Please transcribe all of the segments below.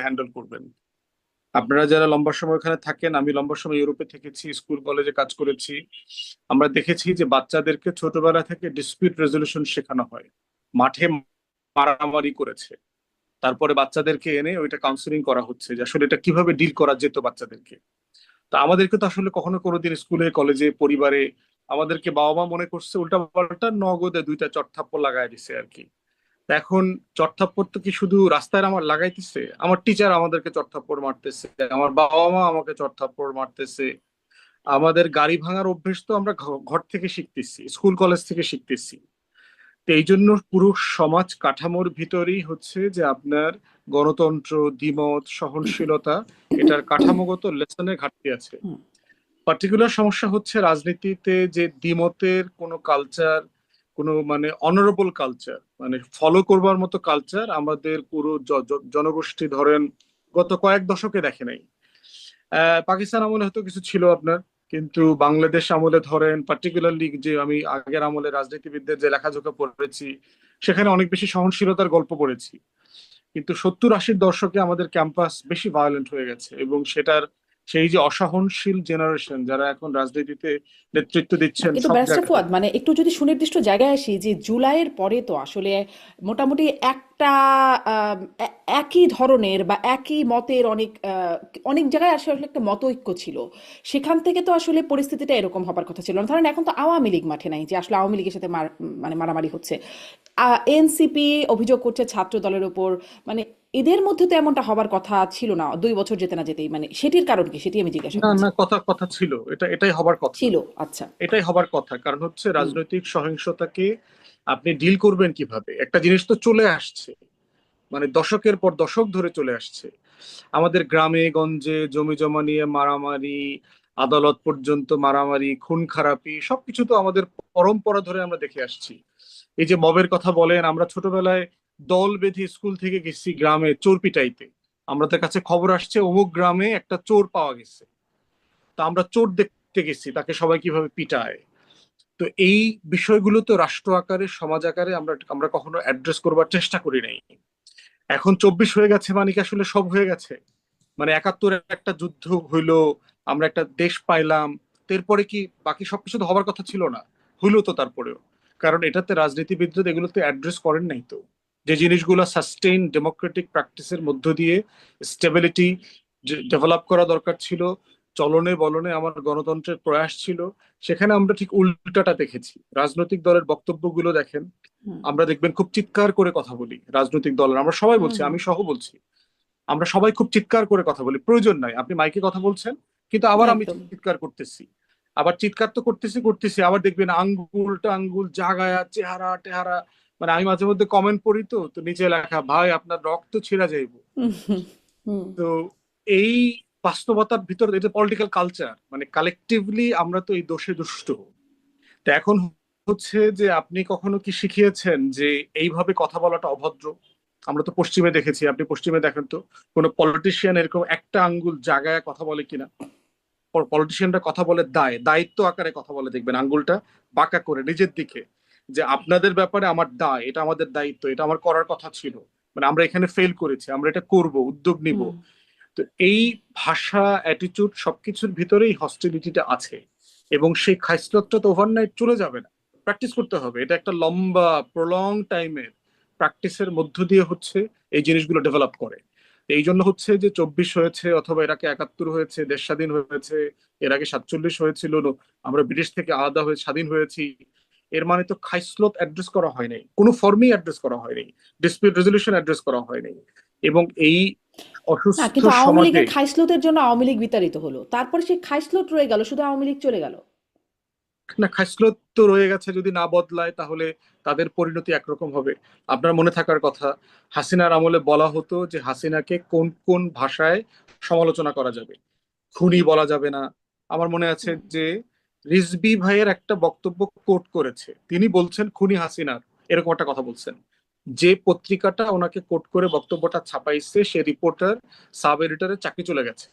Handle করবেন? আপনারা যারা লম্বা সময় ওখানে থাকেন, আমি লম্বা সময় ইউরোপে থেকেছি, স্কুল কলেজে কাজ করেছি, আমরা দেখেছি যে বাচ্চাদেরকে ছোটবেলা থেকে ডিসপিউট রেজলিউশন শেখানো হয়। মাঠে মারামারি করেছে, তারপরে বাচ্চাদেরকে এনে ওইটা কাউন্সিলিং করা হচ্ছে যে আসলে এটা কিভাবে ডিল করা যেত বাচ্চাদেরকে। তো আমাদেরকে তো আসলে কখনো কোনোদিন স্কুলে কলেজে পরিবারে আমাদেরকে বাবা মা মনে করছে উল্টা পাল্টা নগদে দুইটা চড়-থাপ্পড় লাগাই দিছে আর কি। তা এখন চড়-থাপ্পড় তো কি শুধু রাস্তায় আমার লাগাইতেছে, আমার টিচার আমাদেরকে চড়-থাপ্পড় মারতেছে, আমার বাবা মা আমাকে চড়-থাপ্পড় মারতেছে। আমাদের গাড়ি ভাঙার অভ্যেস তো আমরা ঘর থেকে শিখতেছি, স্কুল কলেজ থেকে শিখতেছি। তো এই জন্য পুরো সমাজ কাঠামোর ভিতরেই হচ্ছে যে আপনার গণতন্ত্র, দ্বিমত, সহনশীলতা, এটার কাঠামোগত লেসনের ঘাটতি আছে। হুম। পার্টিকুলার সমস্যা হচ্ছে রাজনীতিতে যে দ্বিমতের কোনো কালচার, কোনো মানে অনারেবল কালচার, মানে ফলো করবার মতো কালচার আমাদের পুরো জনগোষ্ঠী ধরেন গত কয়েক দশকে দেখে নাই। পাকিস্তান আমলে হয়তো কিছু ছিল আপনার, কিন্তু বাংলাদেশ আমলে ধরেন পার্টিকুলারলি, যে আমি আগের আমলে রাজনীতিবিদদের যে লেখাজোখা পড়েছি সেখানে অনেক বেশি সহনশীলতার গল্প পড়েছি। কিন্তু 70-80 দশকে আমাদের ক্যাম্পাস বেশি ভায়োলেন্ট হয়ে গেছে, এবং সেটার সেই যে অসহনশীল জেনারেশন যারা এখন রাজনীতিতে নেতৃত্ব না, দিচ্ছেন কিন্তু সব ব্যারিস্টার জায়গায়। ফুয়াদ, মানে একটু যদি সুনির্দিষ্ট জায়গায় আসি, যে জুলাইয়ের পরে তো আসলে মোটামুটি একটা একই ধরনের বা একই মতের অনেক অনেক জায়গায় আসলে একটা মতৈক্য ছিল। সেখান থেকে তো আসলে পরিস্থিতিটা এরকম হবার কথা ছিল না। ধরেন এখন তো আওয়ামী লীগ মাঠে নাই, যে আসলে আওয়ামী লীগের সাথে মানে মারামারি হচ্ছে। এনসিপি অভিযোগ করছে ছাত্র দলের ওপর। মানে এদের মধ্যে তো এমনটা হবার কথা ছিল না 2 বছর যেতে না যেতেই। মানে সেটির কারণ কি, সেটি আমি জিজ্ঞাসা না করছি। না, কথা কথা ছিল, এটাই হবার কথা। ছিল, আচ্ছা। এটাই হবার কথা, কারণ হচ্ছে হুম। রাজনৈতিক সহিংসতাকে আপনি ডিল করবেন কিভাবে? একটা জিনিস তো চলে আসছে, মানে দশকের পর দশক ধরে চলে আসছে। আমাদের গ্রামে গঞ্জে জমি জমা নিয়ে মারামারি, আদালত পর্যন্ত মারামারি, খুন খারাপি, সবকিছু তো আমাদের পরম্পরা ধরে আমরা দেখে আসছি। এই যে মবের কথা বলেন, আমরা ছোটবেলায় দল বেঁধে স্কুল থেকে গেছি গ্রামে চোর পিটাইতে। আমাদের কাছে খবর আসছে অমুক গ্রামে একটা চোর পাওয়া গেছে, তা আমরা চোর দেখতে গেছি তাকে সবাই কিভাবে পিটায়। তো এই বিষয়গুলো তো রাষ্ট্র আকারে, সমাজ আকারে আমরা আমরা কখনো অ্যাড্রেস করবার চেষ্টা করি নাই। এখন 24 হয়ে গেছে, মানে কি আসলে সব হয়ে গেছে? মানে 71-এ একটা যুদ্ধ হইলো, আমরা একটা দেশ পাইলাম, এরপরে কি বাকি সবকিছু তো হবার কথা ছিল না? হইলো তো তারপরেও। কারণ এটাতে রাজনীতিবিদরা এগুলোতে অ্যাড্রেস করেন নাই তো, যে জিনিসগুলো সাস্টেইন ডেমোক্রেটিক প্র্যাকটিসের মধ্য দিয়ে স্টেবিলিটি ডেভেলপ করা দরকার ছিল, চলনে বলনে আমার গণতন্ত্রের প্রয়াস ছিল, সেখানে আমরা ঠিক উল্টাটা দেখেছি। রাজনৈতিক দলের বক্তব্যগুলো দেখেন, হুম। আমরা দেখবেন খুব চিৎকার করে কথা বলি রাজনৈতিক দলের, আমরা সবাই হুম। বলছি, হুম। আমি সহ বলছি, আমরা সবাই খুব চিৎকার করে কথা বলি। প্রয়োজন নাই, আপনি মাইকে কথা বলছেন, কিন্তু আবার আমি একদম। চিৎকার করতেছি। আবার চিৎকার তো করতেছি, আবার দেখবেন আঙ্গুলটা আঙ্গুল জাগায়া, চেহারা টেহারা, মানে আমি মাঝে মধ্যে কমেন্ট পড়ি, তো তো নিচে লেখা, ভাই আপনার রক্ত ছিঁড়া যাইব। হুম। হুম। হুম। তো এই বাস্তবতার ভিতর এটা পলিটিক্যাল কালচার, মানে কালেকটিভলি আমরা তো এই দোষে দুষ্ট। তো এখন হচ্ছে যে আপনি কখনো কি শিখিয়েছেন যে এইভাবে কথা বলাটা অভদ্র? আমরা তো পশ্চিমে দেখেছি, আপনি পশ্চিমে দেখেন তো কোনো পলিটিশিয়ান এরকম একটা আঙ্গুল জাগায় কথা বলে কিনা? পলিটিশিয়ানরা কথা বলে দায়িত্ব আকারে কথা বলে, দেখবেন আঙ্গুলটা বাঁকা করে নিজের দিকে, যে আপনাদের ব্যাপারে আমার দায়, এটা আমাদের দায়িত্ব, এটা আমার করার কথা ছিল, মানে আমরা এখানে ফেল করেছি, আমরা এটা করব, উদ্যোগ নিব। হুম। তো এই ভাষা, অ্যাটিটিউড, সবকিছুর ভিতরেই হস্টিলিটিটা আছে, এবং সেই খাইসলতটা তো ওভারনাইট চলে যাবে না, প্র্যাকটিস করতে হবে। এটা একটা লম্বা প্রলং টাইমের প্র্যাকটিসের মধ্য দিয়ে হচ্ছে এই জিনিসগুলো ডেভেলপ করে। এই জন্য হচ্ছে যে 24 হয়েছে, অথবা এর আগে 71 হয়েছে, দেশ স্বাধীন হয়েছে, এর আগে 47 হয়েছিল, আমরা ব্রিটিশ থেকে আলাদা হয়ে স্বাধীন হয়েছি, এর মানে তো খাইসলত অ্যাড্রেস করা হয় নাই, কোনো ফর্মেই অ্যাড্রেস করা হয়নি, ডিসপিউট রেজলিউশন অ্যাড্রেস করা হয় নাই। এবং এই না, অসুস্থ কিন্তু আওয়ামী সমাজে, লীগের খাইসলতের জন্য আওয়ামী লীগ বিতাড়িত হলো, তারপরে সেই খাইসলত রয়ে গেল, শুধু আওয়ামী লীগ চলে গেল। না খাসলত তো রয়ে গেছে, যদি না বদলায় তাহলে তাদের পরিণতি একরকম হবে। আপনার মনে থাকার কথা, হাসিনার আমলে বলা হতো যে হাসিনাকে কোন কোন ভাষায় সমালোচনা করা যাবে, খুনি বলা যাবে না। আমার মনে আছে হুম। যে রিজভী ভাইয়ের একটা বক্তব্য কোট করেছে, তিনি বলছেন খুনি হাসিনার, এরকম একটা কথা বলছেন। যে পত্রিকাটা ওনাকে কোট করে বক্তব্যটা ছাপাইছে, সে রিপোর্টার সাব এডিটরের চাকরি চলে গেছে,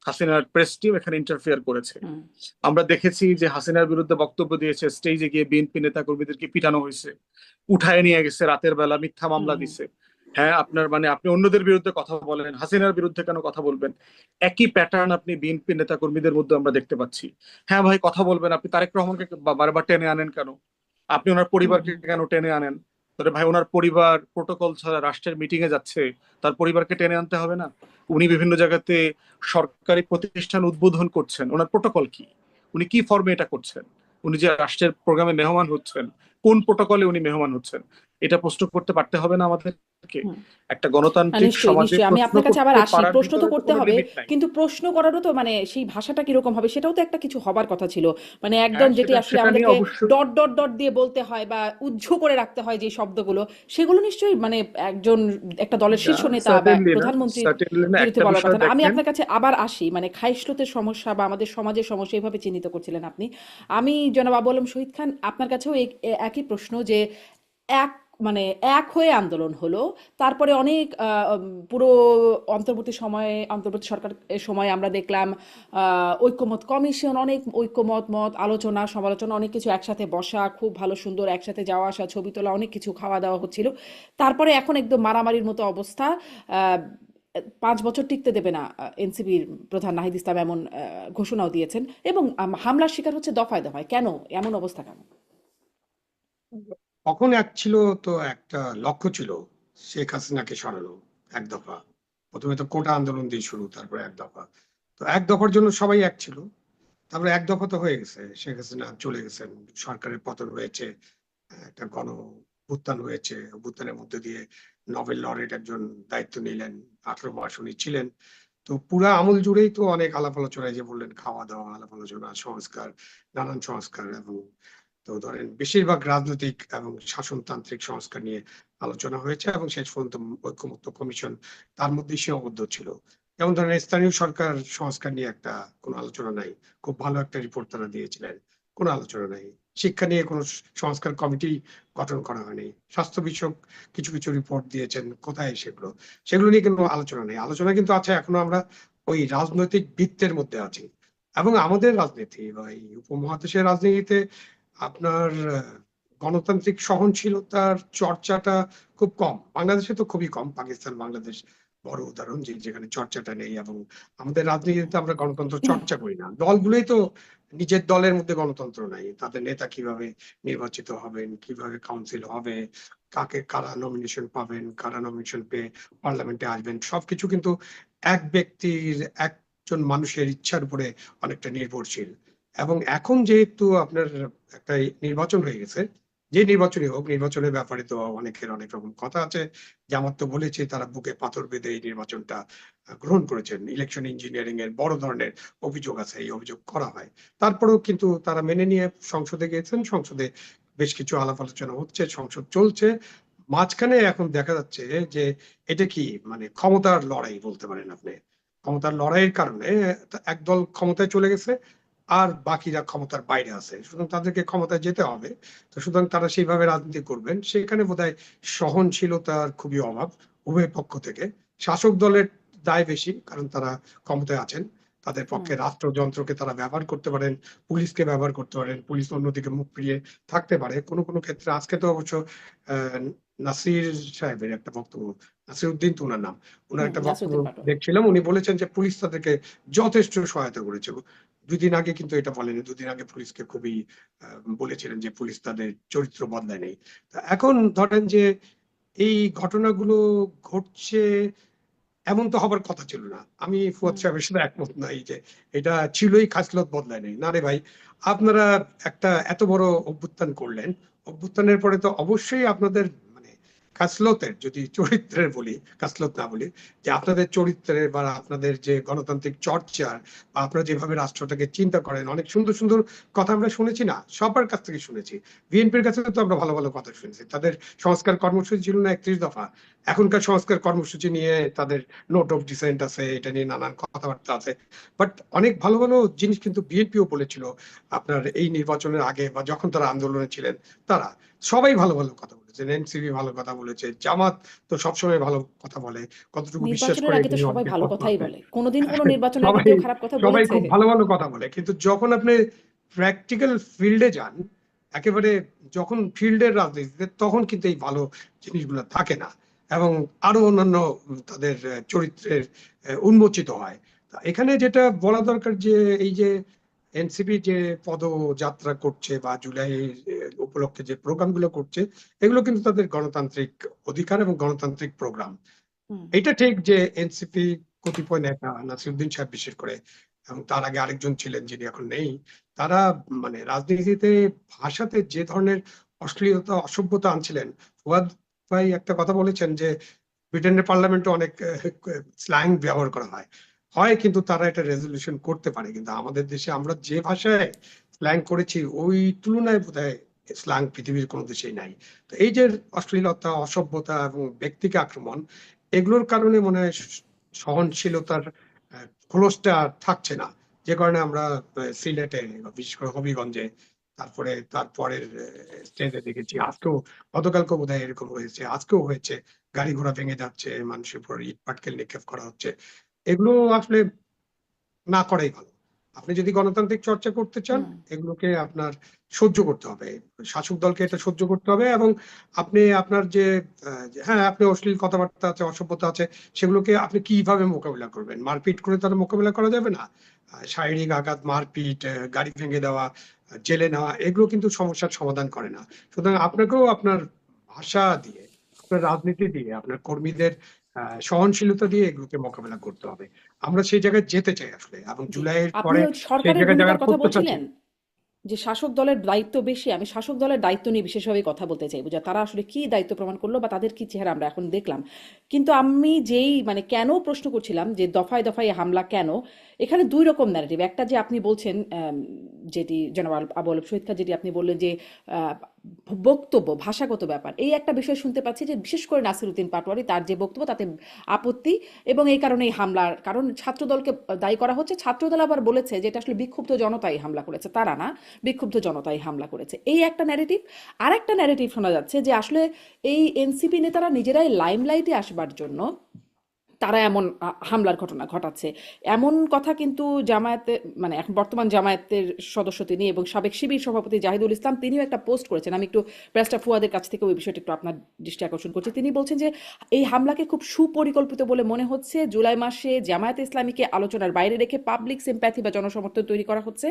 হাসিনার প্রেস টিম এখানে ইন্টারফেয়ার করেছে। হুম। আমরা দেখেছি যে হাসিনার বিরুদ্ধে বক্তব্য দিয়েছে, স্টেজে গিয়ে বিএনপি নেতা কর্মীদেরকে পিটানো হয়েছে, উঠায় নিয়ে গেছে রাতের বেলা, মিথ্যা হুম। মামলা হুম। দিছে। হ্যাঁ, আপনার মানে আপনি অন্যদের বিরুদ্ধে কথা বলেন, হাসিনার বিরুদ্ধে কেন কথা বলবেন? একই প্যাটার্ন আপনি বিএনপি নেতা কর্মীদের মধ্যে আমরা দেখতে পাচ্ছি। হ্যাঁ ভাই, কথা বলবেন, আপনি তারেক রহমানকে বারবার টেনে আনেন কেন? আপনি ওনার হুম পরিবারকে হুম কেন টেনে আনেন? তাহলে ভাই, ওনার পরিবার প্রোটোকল ছাড়া রাষ্ট্রের মিটিং এ যাচ্ছে, তার পরিবারকে টেনে আনতে হবে না? উনি বিভিন্ন জায়গাতে সরকারি প্রতিষ্ঠান উদ্বোধন করছেন, ওনার প্রোটোকল কি? উনি কি ফর্মে এটা করছেন? উনি যে রাষ্ট্রের প্রোগ্রামে মেহমান হচ্ছেন, কোন প্রোটোকলে উনি মেহমান হচ্ছেন? এটা প্রশ্ন করতে পারতে হবে না আমাদেরকে? হুম। একটা গণতান্ত্রিক নিশ্চয়ই, সমাজে নিশ্চয়ই। আমি প্রশ্ন আপনার কাছে আবার করতে আসি। পারার প্রশ্ন তো ভিতরে তো করতে কোনো হবে, লিমিট নাই। কিন্তু প্রশ্ন করারও তো মানে সেই ভাষাটা কিরকম হবে সেটাও তো একটা কিছু হবার কথা ছিল। মানে একদম হ্যাঁ, যেটি সেটা আসলে সেটা নিয়ে আমাদেরকে অবশ্যই। ডট, ডট, ডট দিয়ে বলতে হয় বা উহ্য করে রাখতে হয় যে শব্দগুলো, সেগুলো নিশ্চয়ই মানে একজন একটা দলের না, শীর্ষ নেতা বা সার্টেনলি না, প্রধানমন্ত্রীর সার্টেনলি না। বিরুদ্ধে একটা বলার বিষয় কথা না। আমি দেখেন। আপনার কাছে আবার আসি। মানে খাইশলতের সমস্যা বা আমাদের সমাজের সমস্যা এভাবে চিহ্নিত করছিলেন আপনি। আমি জনাব আবু আলম শহীদ খান, আপনার কাছেও একই প্রশ্ন যে এক মানে এক হয়ে আন্দোলন হলো, তারপরে অনেক পুরো অন্তর্বর্তী সরকার সময় আমরা দেখলাম ঐক্যমত কমিশন, অনেক ঐক্যমত মত আলোচনা সমালোচনা, অনেক কিছু একসাথে বসা, খুব ভালো সুন্দর একসাথে যাওয়া আসা, ছবি তোলা, অনেক কিছু খাওয়া দাওয়া হচ্ছিল। তারপরে এখন একদম মারামারির মতো অবস্থা। 5 বছর টিকতে দেবে না এনসিপির প্রধান নাহিদ ইসলাম এমন ঘোষণাও দিয়েছেন, এবং হামলার শিকার হচ্ছে দফায় দফায়। কেন এমন অবস্থা, কেন? তখন এক ছিল, তো একটা লক্ষ্য ছিল শেখ হাসিনাকে সরানো। এক দফা, প্রথমে তো কোটা আন্দোলন দিয়ে শুরু, তারপরে এক দফা। তো এক দফার জন্য সবাই এক ছিল। তারপরে এক দফা তো হয়ে গেছে, শেখ হাসিনা চলে গেছেন, সরকারের পতন হয়েছে, একটা গণ অভ্যুত্থান হয়েছে। অভ্যুত্থানের মধ্যে দিয়ে নোবেল লরেট একজন দায়িত্ব নিলেন, 18 মাস উনি ছিলেন। তো পুরা আমল জুড়েই তো অনেক আলাপ আলোচনা, যে বললেন খাওয়া দাওয়া, আলাপ আলোচনা, সংস্কার, নানান সংস্কার। এবং তো ধরেন বেশিরভাগ রাজনৈতিক এবং শাসনতান্ত্রিক সংস্কার নিয়ে আলোচনা হয়েছে, এবং শেষ পর্যন্ত ঐক্যমত্য কমিশন তার মধ্যে সীমাবদ্ধ ছিল। যেমন ধরেন স্থানীয় সরকার সংস্কার নিয়ে একটা কোনো আলোচনা নাই। খুব ভালো একটা রিপোর্ট তারা দিয়েছিলেন, কোনো আলোচনা নাই। শিক্ষা নিয়ে কোনো সংস্কার কমিটি গঠন করা হয়নি। স্বাস্থ্য বিষয়ক কিছু কিছু রিপোর্ট দিয়েছেন, কোথায় সেগুলো? সেগুলো নিয়ে কোনো আলোচনা নেই। আলোচনা কিন্তু আছে, এখনো আমরা ওই রাজনৈতিক বৃত্তের মধ্যে আছি। এবং আমাদের রাজনীতি বা এই উপমহাদেশের রাজনীতিতে আপনার গণতান্ত্রিক সহনশীলতার চর্চাটা খুব কম। বাংলাদেশে তো খুবই কম, পাকিস্তান বাংলাদেশ বড় উদাহরণ, যে যেখানে চর্চাটা নেই। এবং আমাদের রাজনীতিতে আমরা গণতন্ত্র চর্চা করি না। দলগুলোই তো নিজের দলের মধ্যে গণতন্ত্র নাই, তাদের নেতা কিভাবে নির্বাচিত হবেন, কিভাবে কাউন্সিল হবে, কাকে কারা নমিনেশন পাবেন, কারা নমিনেশন পেয়ে পার্লামেন্টে আসবেন, সবকিছু কিন্তু এক ব্যক্তির, একজন মানুষের ইচ্ছার উপরে অনেকটা নির্ভরশীল। এবং এখন যেহেতু আপনার একটা নির্বাচন হয়ে গেছে, যে নির্বাচনই হোক, নির্বাচনের ব্যাপারে তো অনেকের অনেক রকম কথা আছে। জামাত তো বলেছে তারা বুকে পাথর বেঁধে এই নির্বাচনটা গ্রহণ করেছেন। ইলেকশন ইঞ্জিনিয়ারিং এর বড় ধরনের অভিযোগ আছে, এই অভিযোগ করা হয়। তারপরেও কিন্তু তারা মেনে নিয়ে সংসদে গিয়েছেন, সংসদে বেশ কিছু আলাপ আলোচনা হচ্ছে, সংসদ চলছে। মাঝখানে এখন দেখা যাচ্ছে যে এটা কি মানে ক্ষমতার লড়াই বলতে পারেন আপনি। ক্ষমতার লড়াইয়ের কারণে একদল ক্ষমতায় চলে গেছে, আর বাকিরা ক্ষমতার বাইরে আছে, সুতরাং তাদেরকে ক্ষমতায় যেতে হবে। তো সুতরাং তারা সেইভাবে রাজনীতি করবেন। সেখানে বোধহয় সহনশীলতার খুবই অভাব উভয় পক্ষ থেকে। শাসক দলের দায় বেশি, কারণ তারা ক্ষমতায় আছেন। তাদের হুম। পক্ষে রাষ্ট্রযন্ত্রকে তারা ব্যবহার করতে পারেন, পুলিশকে ব্যবহার করতে পারেন, পুলিশ অন্যদিকে মুখ ফিরিয়ে থাকতে পারে কোনো কোনো ক্ষেত্রে। আজকে তো অবশ্য আহ নাসির সাহেবের একটা বক্তব্য, নাসির উদ্দিন তো ওনার নাম, ওনার হুম, একটা বক্তব্য নাসিরুদ্দিন পাটোয়ারি। দেখছিলাম। উনি বলেছেন যে পুলিশ তাদেরকে যথেষ্ট সহায়তা করেছে। 2 দিন আগে কিন্তু এটা বলেনি, 2 দিন আগে পুলিশকে খুবই বলেছিলেন যে পুলিশ তাদের চরিত্র বদলায় নেই। তা এখন ধরেন যে এই ঘটনাগুলো ঘটছে, এমন তো হবার কথা ছিল না। আমি ফুয়াদ হুম। সাহেবের সাথে একমত নাই যে এটা ছিলই, খাসলত বদলায় নেই। না রে ভাই, আপনারা একটা এত বড় অভ্যুত্থান করলেন, অভ্যুত্থানের পরে তো অবশ্যই আপনাদের মানে খাসলতের, যদি চরিত্রের বলি, খাসলত না বলি, যে আপনাদের চরিত্রের বা আপনাদের যে গণতান্ত্রিক চর্চা বা আপনারা যেভাবে রাষ্ট্রটাকে চিন্তা করেন, অনেক সুন্দর সুন্দর কথা আমরা শুনেছি না, সবার কাছ থেকে শুনেছি। বিএনপির কাছে তো আমরা ভালো ভালো কথা শুনেছি। তাদের সংস্কার কর্মসূচি ছিল না 31 দফা? এখনকার সংস্কার কর্মসূচি নিয়ে তাদের নোট অফ ডিসেন্ট আছে, এটা নিয়ে নানান কথাবার্তা আছে। বাট অনেক ভালো ভালো জিনিস কিন্তু বিএনপিও বলেছিল আপনার এই নির্বাচনের আগে বা যখন তারা আন্দোলনে ছিলেন। তারা সবাই ভালো ভালো কথা বলেছেন, এনসিপি ভালো কথা বলেছে, জামাত তো সবসময় ভালো কথা বলে। কতটুকু বিশ্বাস নির্বাচনের করে আগে এটা তো নিয়ে সবাই অনেকের ভালো প্রশ্ন কথাই আছে। বলে। কোনোদিন কোনো নির্বাচনের আগে সবাই কেউ খারাপ কথা সবাই বলেছে? খুব ভালো ভালো কথা বলে, কিন্তু যখন আপনি প্র্যাকটিক্যাল ফিল্ডে যান, একেবারে যখন ফিল্ডের রাজনীতিতে, তখন কিন্তু এই ভালো জিনিসগুলো থাকে না। এবং আরো অন্যান্য তাদের চরিত্রের উন্মোচিত হয়। তা এখানে যেটা বলা দরকার যে এই যে এনসিপি যে পদযাত্রা করছে বা জুলাই উপলক্ষে যে প্রোগ্রামগুলো করছে, এগুলো কিন্তু তাদের গণতান্ত্রিক অধিকার এবং গণতান্ত্রিক প্রোগ্রাম। হুম এটা ঠিক যে এনসিপি কতিপয় নেতা, নাসিরুদ্দিন সাহেব বিশেষ করে, এবং তার আগে আরেকজন ছিলেন যিনি এখন নেই, তারা মানে রাজনীতিতে ভাষাতে যে ধরনের অশ্লীলতা অসভ্যতা আনছিলেন। ফুয়াদ ভাই একটা কথা বলেছেন যে ব্রিটেনের পার্লামেন্টে অনেক স্ল্যাং ব্যবহার করা হয় হয় কিন্তু তারা এটা রেজলিউশন করতে পারে, কিন্তু আমাদের দেশে আমরা যে ভাষায় স্ল্যাং করেছি ওই তুলনায় বোধহয় স্ল্যাং পৃথিবীর কোনো দেশেই নাই। তো এই যে অশ্লীলতা, অসভ্যতা এবং ব্যক্তিকে আক্রমণ, এগুলোর কারণে মনে হয় সহনশীলতার খোলসটা থাকছে না, যে কারণে আমরা সিলেটে বিশেষ করে হবিগঞ্জে, তারপরে তারপরের স্টেজে দেখেছি, আজকেও গতকালকে বোধহয় এরকম হয়েছে, আজকেও হয়েছে, গাড়ি ঘোড়া ভেঙে যাচ্ছে, মানুষের উপর ইট পাটকেল নিক্ষেপ করা হচ্ছে। এগুলো আসলে না করাই ভালো। আপনি যদি গণতান্ত্রিক চর্চা করতে চান, হুম এগুলোকে আপনার সহ্য করতে হবে, শাসক দলকে এটা সহ্য করতে হবে, এবং আপনি আপনার যে হ্যাঁ আপনি অশ্লীল কথাবার্তা আছে, অসভ্যতা আছে, সেগুলোকে আপনি কিভাবে মোকাবিলা করবেন? মারপিট করে তারা মোকাবিলা করা যাবে না। শারীরিক আঘাত, মারপিট, গাড়ি ভেঙে দেওয়া, জেলে নেওয়া, এগুলো কিন্তু সমস্যার সমাধান করে না। সুতরাং আপনাকেও আপনার ভাষা দিয়ে, আপনার রাজনীতি দিয়ে, আপনার কর্মীদের সহনশীলতা দিয়ে এগুলোকে মোকাবিলা করতে হবে। আমরা সেই জায়গায় যেতে চাই আসলে, এবং জি জুলাইয়ের আপনি পরে ওই সেই সরকারের জায়গায় ভূমিকার যাওয়ার কথা প্রত্যাশা ছিল। বলছিলেন যে শাসক দলের দায়িত্ব বেশি। আমি শাসক দলের দায়িত্ব নিয়ে বিশেষভাবে কথা বলতে চাইবো যে তারা আসলে কি দায়িত্ব প্রমাণ করলো বা তাদের কি চেহারা আমরা এখন দেখলাম। কিন্তু আমি যেই মানে কেন প্রশ্ন করছিলাম যে দফায় দফায় হামলা কেন, এখানে দুই রকম ন্যারেটিভ। একটা যে আপনি বলছেন যেটি জনাব আবু আলম শহীদ খান, যেটি আপনি বললেন যে আহ, বক্তব্য ভাষাগত ব্যাপার, এই একটা বিষয় শুনতে পাচ্ছি যে বিশেষ করে নাসিরুদ্দিন পাটোয়ারি তার যে বক্তব্য তাতে আপত্তি, এবং এই কারণেই হামলার কারণ ছাত্রদলকে দায়ী করা হচ্ছে। ছাত্রদল আবার বলেছে যে এটা আসলে বিক্ষুব্ধ জনতাই হামলা করেছে, তারা না, বিক্ষুব্ধ জনতাই হামলা করেছে, এই একটা ন্যারেটিভ। আর একটা ন্যারেটিভ শোনা যাচ্ছে যে আসলে এই এনসিপি নেতারা নিজেরাই লাইমলাইটে আসবার জন্য তারা এমন হামলার ঘটনা ঘটাচ্ছে, এমন কথা কিন্তু জামায়াতে মানে এখন বর্তমান জামায়াতের সদস্য তিনি এবং সাবেক শিবির সভাপতি জাহিদুল ইসলাম তিনিও একটা পোস্ট করেছেন। আমি একটু ব্যারিস্টার ফুয়াদের কাছ থেকে ওই বিষয়টা একটু আপনার দৃষ্টি আকর্ষণ করছি। তিনি বলছেন যে এই হামলাকে খুব সুপরিকল্পিত বলে মনে হচ্ছে, জুলাই মাসে জামায়াতে ইসলামীকে আলোচনার বাইরে রেখে পাবলিক সিম্প্যাথি বা জনসমর্থন তৈরি করা হচ্ছে,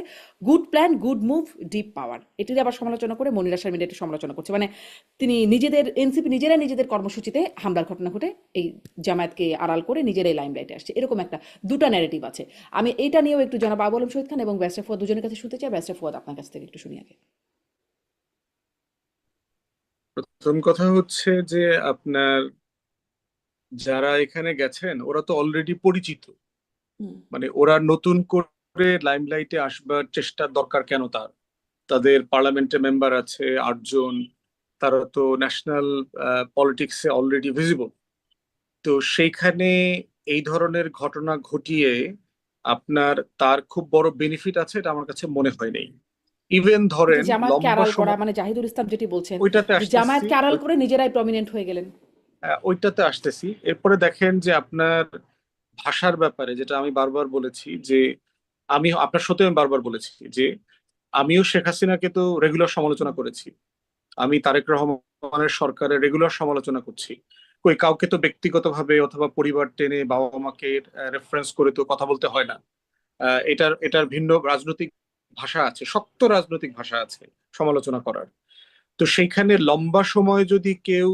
good plan, good move, deep power. এটির আবার সমালোচনা করে মনিরা শারমিন এটি সমালোচনা করছে। মানে তিনি নিজেদের এনসিপি নিজেরা নিজেদের কর্মসূচিতে হামলার ঘটনা ঘটে এই জামায়াতকে আড়াল করে নিজেরাই লাইমলাইটে আসছে, এরকম একটা দুটা ন্যারেটিভ আছে। আমি এইটা নিয়েও একটু জনাব আবু আলম শহীদ খান এবং ব্যারিস্টার ফুয়াদ দুজনের কাছে শুনতে চাই। ব্যারিস্টার ফুয়াদ আপনার কাছ থেকে একটু শুনি আগে। প্রথম কথা হচ্ছে যে আপনার যারা এখানে গেছেন ওরা তো অলরেডি পরিচিত। হুম মানে ওরা নতুন করে লাইমলাইটে আসবার চেষ্টার দরকার কেন? তাদের পার্লামেন্টে মেম্বার আছে 8 জন, তারা তো ন্যাশনাল পলিটিক্সে অলরেডি ভিজিবল। তো সেইখানে এই ধরনের ঘটনা ঘটিয়ে আপনার তার খুব বড় বেনিফিট আছে এটা আমার কাছে মনে হয় নাই। ইভেন যে ধরেন জামায়াতকে লম্বা আড়াল করা, সময়, মানে জাহিদুল ইসলাম যেটি বলছেন ওইটাতে যে আসতেছি, জামায়াতকে আড়াল করে নিজেরাই প্রমিনেন্ট হয়ে গেলেন। ওইটাতে আসতেছি। এরপরে দেখেন যে আপনার ভাষার ব্যাপারে যেটা আমি বারবার বলেছি যে আমি আপনার সাথে আমি বারবার বলেছি যে আমিও শেখ হাসিনাকে তো রেগুলার সমালোচনা করেছি, আমি তারেক রহমানের সরকারের রেগুলার সমালোচনা করছি। কই কাউকে তো ব্যক্তিগতভাবে অথবা পরিবার টেনে বাবা মাকে রেফারেন্স করে তো কথা বলতে হয় না। এটার এটার ভিন্ন রাজনৈতিক ভাষা আছে, শক্ত রাজনৈতিক ভাষা আছে সমালোচনা করার। তো সেইখানে লম্বা সময় যদি কেউ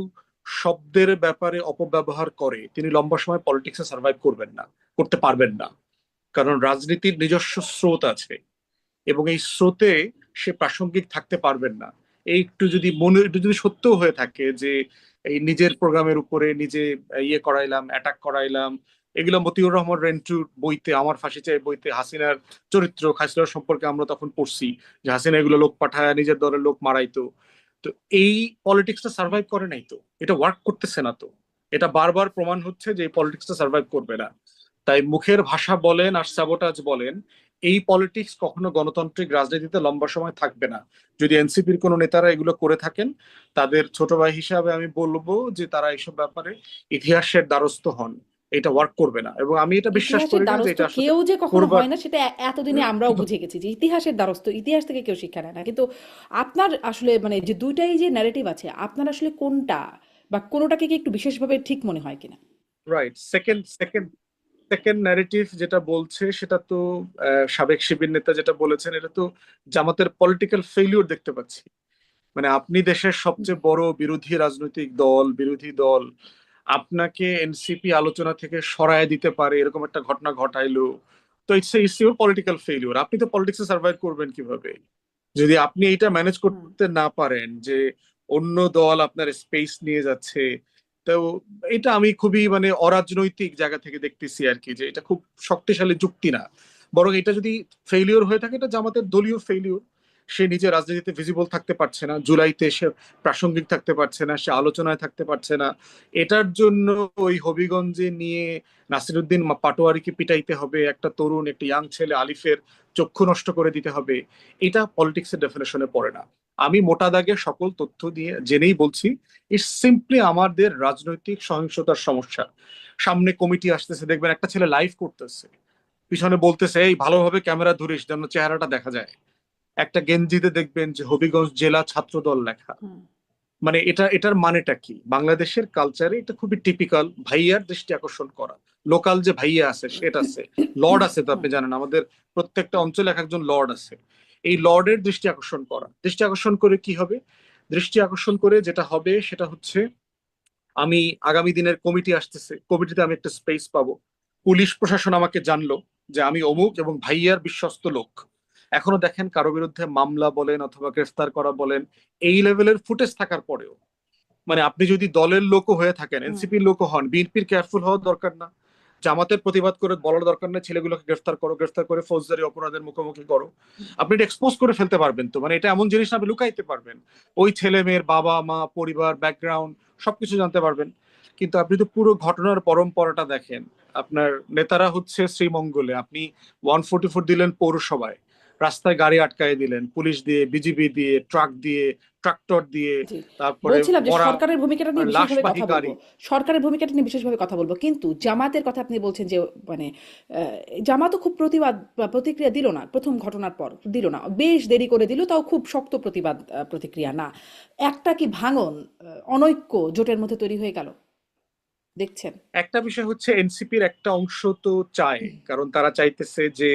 শব্দের ব্যাপারে অপব্যবহার করে তিনি লম্বা সময় পলিটিক্সে সার্ভাইভ করবেন না, করতে পারবেন না। কারণ রাজনীতির নিজস্ব স্রোত আছে এবং এই স্রোতে সে প্রাসঙ্গিক থাকতে পারবেন না। এই একটু যদি সত্য হয়ে থাকে যে এই নিজের প্রোগ্রামের উপরে নিজে ইয়ে করাইলাম, অ্যাটাক করাইলাম, এগুলো মতিউর রহমান রেন্টুর বইতে আমার ফাঁসি চাই বইতে হাসিনার চরিত্র হাসিনার সম্পর্কে আমরা তখন পড়ছি যে হাসিনা এগুলো লোক পাঠায় নিজের দলের লোক মারাইতো। তো এই পলিটিক্সটা সার্ভাইভ করে নাই, তো এটা ওয়ার্ক করতেছে না। তো এটা বারবার প্রমাণ হচ্ছে যে এই পলিটিক্সটা সার্ভাইভ করবে না। তাই মুখের ভাষা বলেন আর স্যাবোটাজ বলেন, এই পলিটিক্স কখনো গণতান্ত্রিক রাজনীতিতে লম্বা সময় থাকবে না। যদি এনসিপির কোনো নেতারা এগুলো করে থাকেন, তাদের ছোট ভাই হিসাবে আমি বলবো যে তারা এইসব ব্যাপারে ইতিহাসের দ্বারস্থ হন। এটা ওয়ার্ক করবে না এবং আমি এটা বিশ্বাস ইতিহাসের করি না যে দ্বারস্থ এটা আসলে কেউ যে কখনো করবার। হয় না সেটা এতদিনে আমরাও বুঝে গেছি যে ইতিহাসের দ্বারস্থ, ইতিহাস থেকে কেউ শিক্ষা নেয় না। কিন্তু আপনার আসলে মানে যে দুইটাই যে ন্যারেটিভ আছে, আপনার আসলে কোনটা বা কোনোটাকে কি একটু বিশেষভাবে ঠিক মনে হয় কিনা? রাইট। সেকেন্ড ন্যারেটিভ যেটা বলছে সেটা তো সাবেক শিবির নেতা যেটা বলেছেন, এটা তো জামাতের পলিটিক্যাল ফেলিউর দেখতে পাচ্ছি। মানে আপনি দেশের সবচেয়ে বড় বিরোধী দল, আপনাকে এনসিপি আলোচনা থেকে সরায় দিতে পারে এরকম একটা ঘটনা ঘটাইলো। তো ইটস ইউর পলিটিক্যাল ফেলিউর। আপনি তো পলিটিক্সে সার্ভাইভ করবেন কিভাবে যদি আপনি এইটা ম্যানেজ হুম করতে না পারেন যে অন্য দল আপনার স্পেস নিয়ে যাচ্ছে। তো এটা আমি খুবই মানে অরাজনৈতিক জায়গা থেকে দেখতেছি আর কি, যে এটা খুব শক্তিশালী যুক্তি না। বরং এটা যদি ফেলিওর হয়ে থাকে, এটা জামাতের দলীয় ফেলিওর। সে নিজে রাজনীতিতে ভিজিবল থাকতে পারছে না, জুলাইতে সে প্রাসঙ্গিক থাকতে পারছে না, সে আলোচনায় থাকতে পারছে না। এটার জন্য ওই হবিগঞ্জে নিয়ে নাসিরুদ্দিন পাটোয়ারিকে পিটাইতে হবে, একটা তরুণ একটা ইয়াং ছেলে আলিফের চক্ষু নষ্ট করে দিতে হবে, এটা পলিটিক্সের ডেফিনেশনে পড়ে না। আমি মোটা দাগে সকল তথ্য দিয়ে জেনেই বলছি, ইটস সিম্পলি আমাদের রাজনৈতিক সহিংসতার সমস্যা। সামনে কমিটি আসতেছে, দেখবেন একটা ছেলে লাইভ করতেছে, পিছনে বলতেছে এই ভালোভাবে ক্যামেরা ধরিস যেন চেহারাটা দেখা যায়। একটা গেঞ্জিতে দেখবেন যে হবিগঞ্জ জেলা ছাত্র দল লেখা। হুম মানে এটার মানেটা কি? বাংলাদেশের কালচারে এটা খুবই টিপিক্যাল, ভাইয়ার দৃষ্টি আকর্ষণ করা। লোকাল যে ভাইয়া আছে সেটা আছে, লর্ড আছে, তো হুম আপনি জানেন আমাদের প্রত্যেকটা অঞ্চলে এক একজন লর্ড আছে। এই লর্ডের দৃষ্টি আকর্ষণ করা, দৃষ্টি আকর্ষণ করে কি হবে? দৃষ্টি আকর্ষণ করে যেটা হবে সেটা হচ্ছে, আমি আগামী দিনের কমিটি আসতেছে, কমিটিতে আমি একটা স্পেস পাবো, পুলিশ প্রশাসন আমাকে জানলো যে আমি অমুক এবং ভাইয়ার বিশ্বস্ত লোক। এখনো দেখেন কারো বিরুদ্ধে মামলা বলেন অথবা গ্রেফতার করা বলেন, এই লেভেলের ফুটেজ থাকার পরেও, মানে আপনি যদি দলের লোকও হয়ে থাকেন, হুম এনসিপির লোকও হন, বিএনপির কেয়ারফুল হওয়ার দরকার না? জামাতের প্রতিবাদ করে বলার দরকার নেই ছেলেগুলোকে গ্রেফতার করো, গ্রেফতার করে ফৌজদারি অপরাধের মুখোমুখি করো। আপনি এটা এক্সপোজ করে ফেলতে পারবেন তো, মানে এটা এমন জিনিস না আপনি লুকাইতে পারবেন। ওই ছেলে মেয়ের বাবা মা পরিবার ব্যাকগ্রাউন্ড সবকিছু জানতে পারবেন। কিন্তু আপনি তো পুরো ঘটনার পরম্পরাটা দেখেন। আপনার নেতারা হচ্ছে শ্রীমঙ্গলে, আপনি 144 দিলেন পৌরসভায়, রাস্তায় গাড়ি আটকায় দিলেন পুলিশ দিয়ে, বিজিবি দিয়ে, ট্রাক দিয়ে, ট্রাক্টর দিয়ে, জি তারপরে বলছিলাম যে মরা সরকারের ভূমিকাটা নিয়ে বিশেষভাবে লাশবাহী কথা বলবো, গাড়ি। সরকারের ভূমিকাটা নিয়ে বিশেষভাবে কথা বলবো, কিন্তু জামাতের কথা আপনি বলছেন যে মানে জামাতও খুব প্রতিবাদ বা প্রতিক্রিয়া দিল না প্রথম ঘটনার পর, দিল না, বেশ দেরি করে দিল, তাও খুব শক্ত প্রতিবাদ প্রতিক্রিয়া না। একটা কি ভাঙন অনৈক্য জোটের মধ্যে তৈরি হয়ে গেল দেখছেন? একটা বিষয় হচ্ছে এনসিপির একটা অংশ তো চায়, কারণ তারা চাইতেছে যে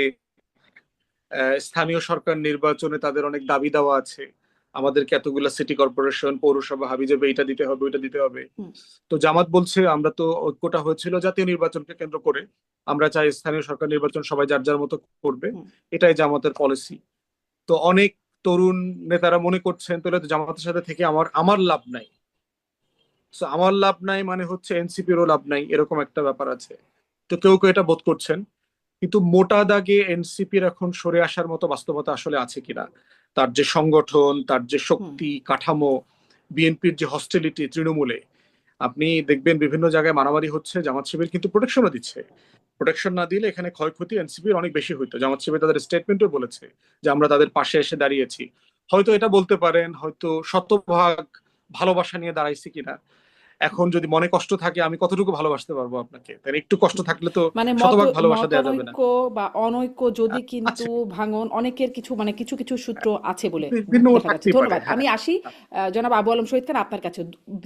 স্থানীয় সরকার নির্বাচনে তাদের অনেক দাবি দাওয়া আছে, আমাদেরকে এতগুলা সিটি কর্পোরেশন পৌরসভা হাবিজাবি এটা দিতে হবে ওইটা দিতে হবে। হুম তো জামাত বলছে আমরা তো ঐক্যটা হয়েছিল জাতীয় নির্বাচনকে কেন্দ্র করে, আমরা চাই স্থানীয় সরকার নির্বাচন সবাই যার যার মতো করবে, হুম এটাই জামাতের পলিসি। তো অনেক তরুণ নেতারা মনে করছেন তাহলে তো জামাতের সাথে থেকে আমার আমার লাভ নাই। তো আমার লাভ নাই মানে হচ্ছে এনসিপিরও লাভ নাই, এরকম একটা ব্যাপার আছে। তো কেউ কেউ এটা বোধ করছেন। কিন্তু মোটা দাগে এনসিপির এখন সরে আসার মতো বাস্তবতা আসলে আছে কিনা, তার যে সংগঠন, তার যে হুম শক্তি কাঠামো, বিএনপির যে হস্টিলিটি তৃণমূলে, আপনি দেখবেন বিভিন্ন জায়গায় মারামারি হচ্ছে, জামাত শিবির কিন্তু প্রোটেকশনও দিচ্ছে। প্রোটেকশন না দিলে এখানে ক্ষয়ক্ষতি এনসিপির অনেক বেশি হইতো। জামাত শিবির তাদের স্টেটমেন্টও বলেছে যে আমরা তাদের পাশে এসে দাঁড়িয়েছি। হয়তো এটা বলতে পারেন হয়তো শতভাগ ভালোবাসা নিয়ে দাঁড়াইছি কিনা। এখন যদি মনে কষ্ট থাকে আমি কতটুকু ভালোবাসতে পারবো আপনাকে, তাই একটু কষ্ট থাকলে তো মানে শতভাগ ভালোবাসা দেওয়া যাবে না। মতানৈক্য বা অনৈক্য যদি কিন্তু আছে, ভাঙন অনেকের কিছু মানে কিছু কিছু সূত্র আছে বলে ভিন্ন দেখা যাচ্ছে। থাকতেই পারে, ধন্যবাদ, হ্যাঁ। আমি আসি জনাব আবু আলম শহীদ খান আপনার কাছে।